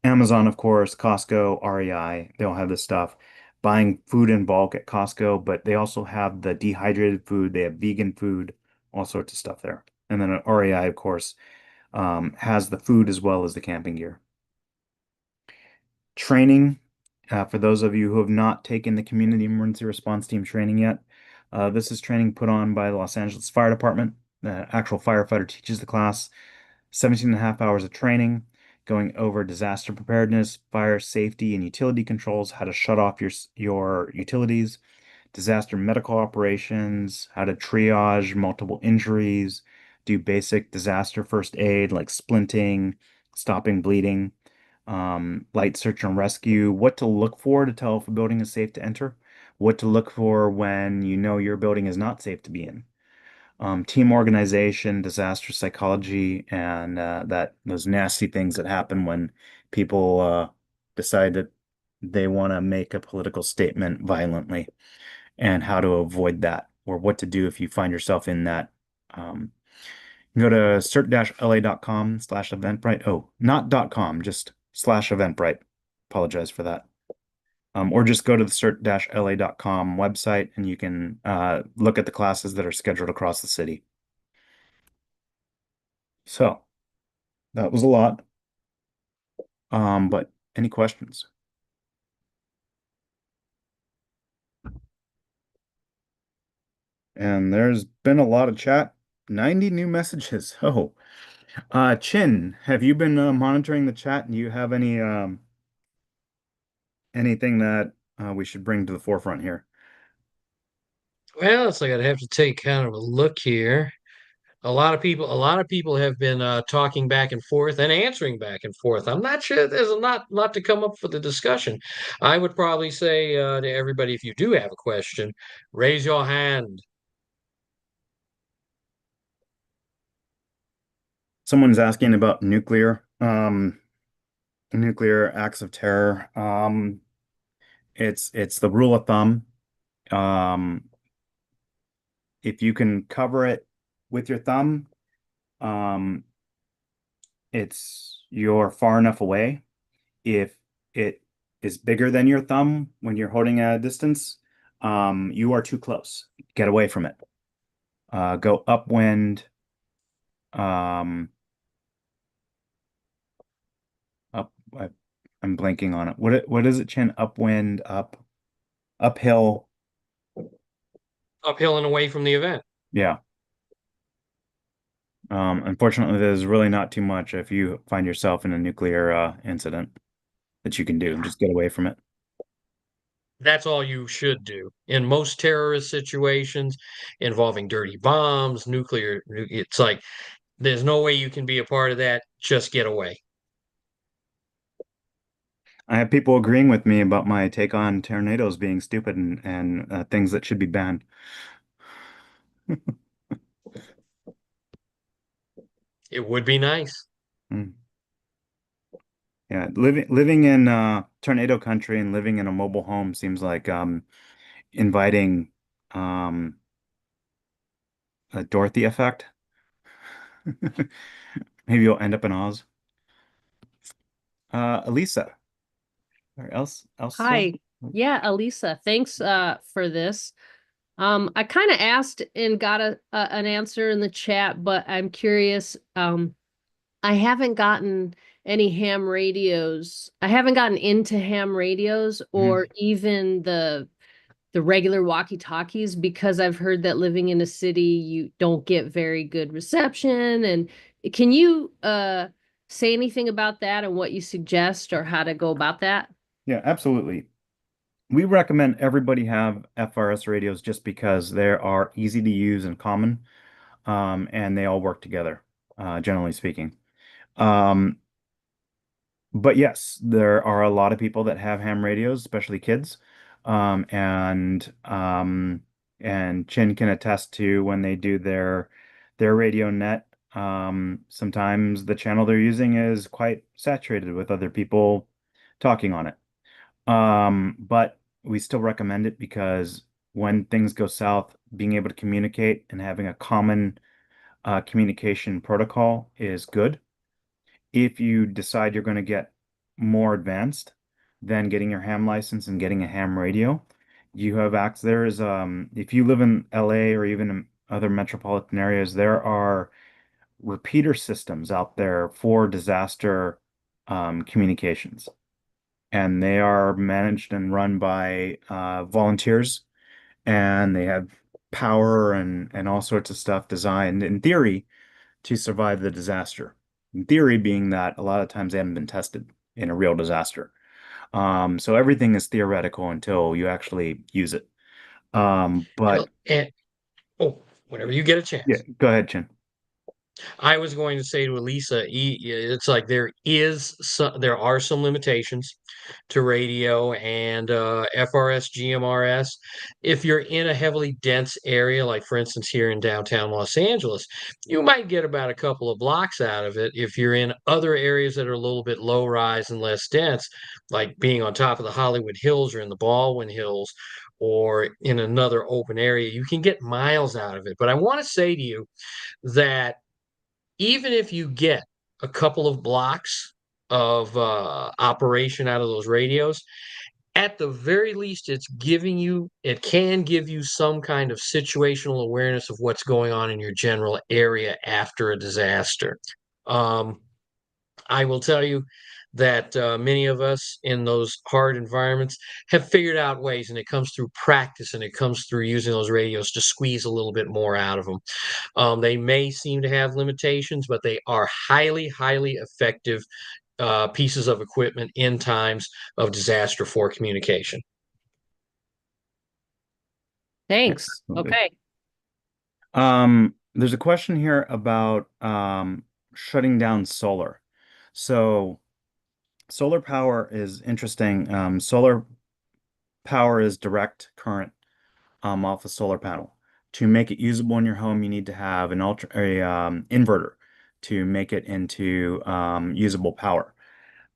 Amazon, of course, Costco, REI, they all have this stuff. Buying food in bulk at Costco, but they also have the dehydrated food, they have vegan food, all sorts of stuff there. And then at REI, of course, has the food as well as the camping gear. Training, for those of you who have not taken the Community Emergency Response Team training yet, this is training put on by the Los Angeles Fire Department. The actual firefighter teaches the class 17 and a half hours of training, going over disaster preparedness, fire safety and utility controls, how to shut off your utilities, disaster medical operations, how to triage multiple injuries, do basic disaster first aid like splinting, stopping bleeding, light search and rescue, what to look for to tell if a building is safe to enter, what to look for when you know your building is not safe to be in. Team organization, disaster psychology, and that those nasty things that happen when people decide that they want to make a political statement violently, and how to avoid that, or what to do if you find yourself in that. You can go to cert-la.com/eventbrite. Oh, not .com, just /eventbrite. Apologize for that. Or just go to the cert-la.com website and you can look at the classes that are scheduled across the city. So that was a lot. But any questions? And there's been a lot of chat. 90 new messages. Oh, Chin, have you been monitoring the chat? Do you have anything that we should bring to the forefront here? Well, it's like I'd have to take kind of a look here. A lot of people have been talking back and forth and answering back and forth. I'm not sure there's a lot to come up for the discussion. I would probably say to everybody, if you do have a question, raise your hand. Someone's asking about nuclear acts of terror. It's the rule of thumb. Um, if you can cover it with your thumb, um, you're far enough away. If it is bigger than your thumb when you're holding at a distance, you are too close. Get away from it. Go upwind. Um, up. I'm blanking on it. What is it, Chin? Upwind, uphill. Uphill and away from the event. Yeah. Unfortunately, there's really not too much if you find yourself in a nuclear incident that you can do. Just get away from it. That's all you should do. In most terrorist situations involving dirty bombs, it's like there's no way you can be a part of that. Just get away. I have people agreeing with me about my take on tornadoes being stupid and things that should be banned. It would be nice. Mm. Yeah, living in tornado country and living in a mobile home seems like inviting um a Dorothy effect. Maybe you'll end up in Oz. Elisa, or Elsa? Hi. Yeah, Elisa, thanks for this. I kind of asked and got an answer in the chat, but I'm curious. I haven't gotten any ham radios. I haven't gotten into ham radios or even the regular walkie-talkies because I've heard that living in a city you don't get very good reception. And can you say anything about that and what you suggest or how to go about that? Yeah, absolutely. We recommend everybody have FRS radios just because they are easy to use and common, and they all work together, generally speaking. Um, but yes, there are a lot of people that have ham radios, especially kids. Um, and um, and Chin can attest to when they do their radio net. Sometimes the channel they're using is quite saturated with other people talking on it. But we still recommend it because when things go south, being able to communicate and having a common communication protocol is good. If you decide you're going to get more advanced, then getting your ham license and getting a ham radio, you have access. There is, if you live in LA or even in other metropolitan areas, there are repeater systems out there for disaster communications, and they are managed and run by volunteers, and they have power and all sorts of stuff designed in theory to survive the disaster. In theory, being that a lot of times they haven't been tested in a real disaster. So everything is theoretical until you actually use it. And, But and oh, whenever you get a yeah, chance. go ahead, Chin. I was going to say to Elisa, it's like there are some limitations to radio and FRS, GMRS. If you're in a heavily dense area, like for instance here in downtown Los Angeles, you might get about a couple of blocks out of it. If you're in other areas that are a little bit low rise and less dense, like being on top of the Hollywood Hills or in the Baldwin Hills, or in another open area, you can get miles out of it. But I want to say to you that even if you get a couple of blocks of operation out of those radios, at the very least, it can give you some kind of situational awareness of what's going on in your general area after a disaster. Um, I will tell you that many of us in those hard environments have figured out ways, and it comes through practice and it comes through using those radios to squeeze a little bit more out of them. They may seem to have limitations, but they are highly, highly effective pieces of equipment in times of disaster for communication. Thanks. Absolutely. Okay. There's a question here about shutting down solar. So solar power is interesting. Solar power is direct current off a solar panel. To make it usable in your home, you need to have an inverter to make it into usable power.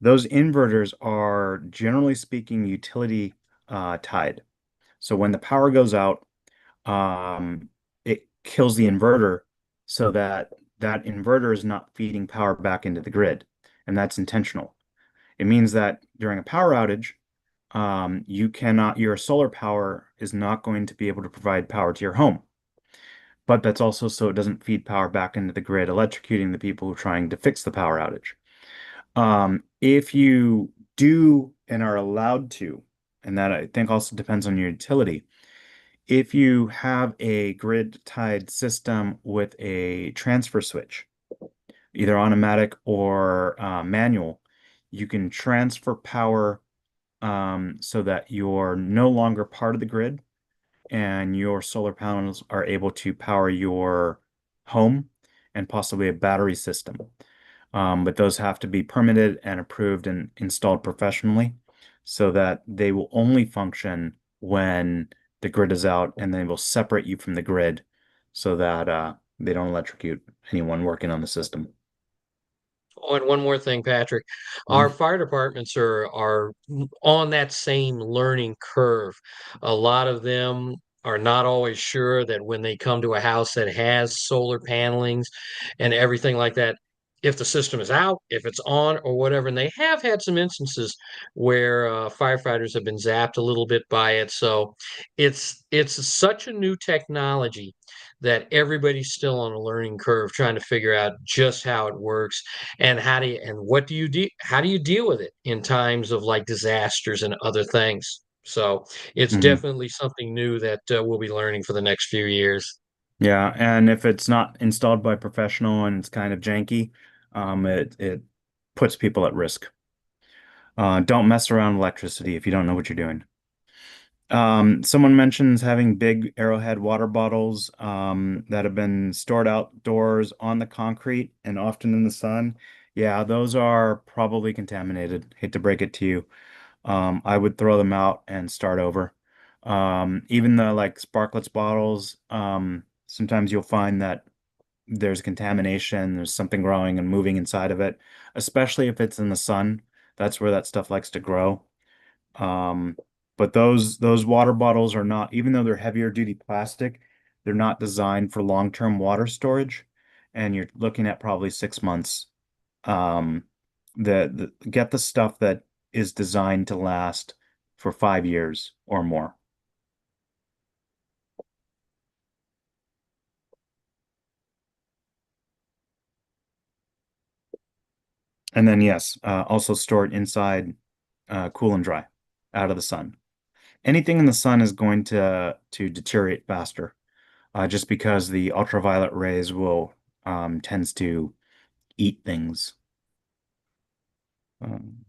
Those inverters are generally speaking utility tied. So when the power goes out, it kills the inverter so that that inverter is not feeding power back into the grid, and that's intentional. It means that during a power outage, your solar power is not going to be able to provide power to your home. But that's also so it doesn't feed power back into the grid, electrocuting the people who are trying to fix the power outage. If you do and are allowed to, and that I think also depends on your utility, if you have a grid-tied system with a transfer switch, either automatic or manual, you can transfer power so that you're no longer part of the grid and your solar panels are able to power your home and possibly a battery system. But those have to be permitted and approved and installed professionally so that they will only function when the grid is out, and they will separate you from the grid so that they don't electrocute anyone working on the system. Oh, and one more thing, Patrick. Our Mhm. fire departments are on that same learning curve. A lot of them are not always sure that when they come to a house that has solar panelings and everything like that, if the system is out, if it's on, or whatever. And they have had some instances where firefighters have been zapped a little bit by it. So it's such a new technology that everybody's still on a learning curve, trying to figure out just how it works and how do you deal with it in times of like disasters and other things. So it's Mhm. definitely something new that we'll be learning for the next few years. Yeah, and if it's not installed by a professional and it's kind of janky, it puts people at risk. Don't mess around with electricity if you don't know what you're doing. Someone mentions having big Arrowhead water bottles that have been stored outdoors on the concrete and often in the sun. Yeah, those are probably contaminated. Hate to break it to you. I would throw them out and start over. Even the like Sparkletts bottles, sometimes you'll find that there's contamination, there's something growing and moving inside of it, especially if it's in the sun. That's where that stuff likes to grow. Um, but those water bottles are not, even though they're heavier duty plastic, they're not designed for long-term water storage, and you're looking at probably 6 months. Um, get the stuff that is designed to last for 5 years or more. And then yes, also store it inside, cool and dry, out of the sun. Anything in the sun is going to deteriorate faster, just because the ultraviolet rays will tends to eat things. Um,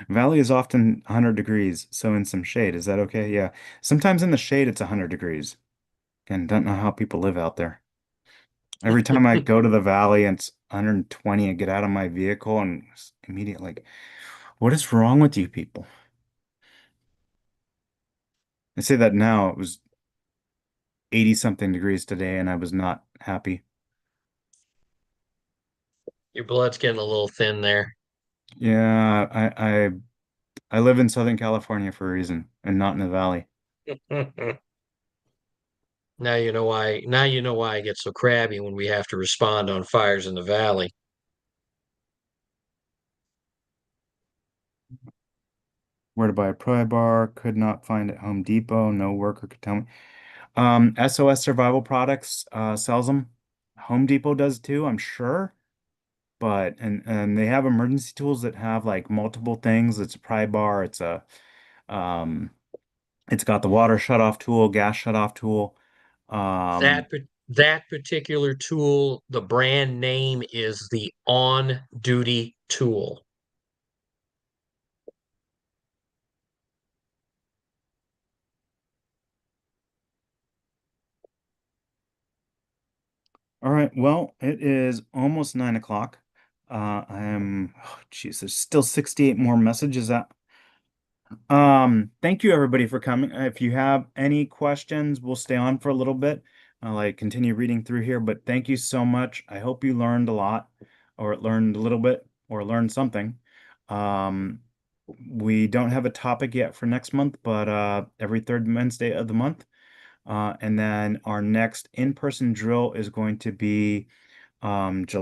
Valley is often 100 degrees, so in some shade, is that okay? Yeah. Sometimes in the shade it's 100 degrees. Again, don't know how people live out there. Every time I go to the valley and it's 120, I get out of my vehicle and immediately like, what is wrong with you people? I say that now. It was 80 something degrees today and I was not happy. Your blood's getting a little thin there. Yeah, I live in Southern California for a reason and not in the valley. Now you know why. Now you know why I get so crabby when we have to respond on fires in the valley. Where to buy a pry bar, could not find at Home Depot, no worker could tell me. SOS Survival Products sells them. Home Depot does too, I'm sure. But and they have emergency tools that have like multiple things. It's a pry bar, um it's got the water shut off tool, gas shut off tool. Um That particular tool, the brand name is the On Duty tool. all right, well, it is almost 9 o'clock. I am, oh, geez, there's still 68 more messages out. Thank you everybody for coming. If you have any questions, we'll stay on for a little bit. I'll like continue reading through here, but thank you so much. I hope you learned a lot or learned a little bit or learned something. Um, we don't have a topic yet for next month, but every third Wednesday of the month. And then our next in-person drill is going to be June June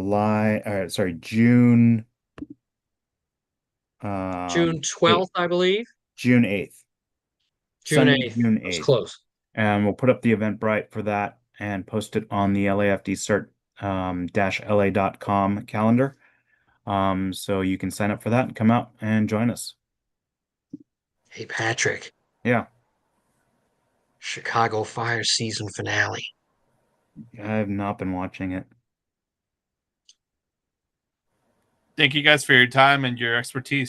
8th. 12th, I believe. June 8th. June Sunday, 8th. June That's 8th. close. And we'll put up the Eventbrite for that and post it on the LAFD CERT -LA.com calendar. So you can sign up for that and come out and join us. Hey, Patrick, Yeah, Chicago Fire season finale. I have not been watching it. Thank you guys for your time and your expertise.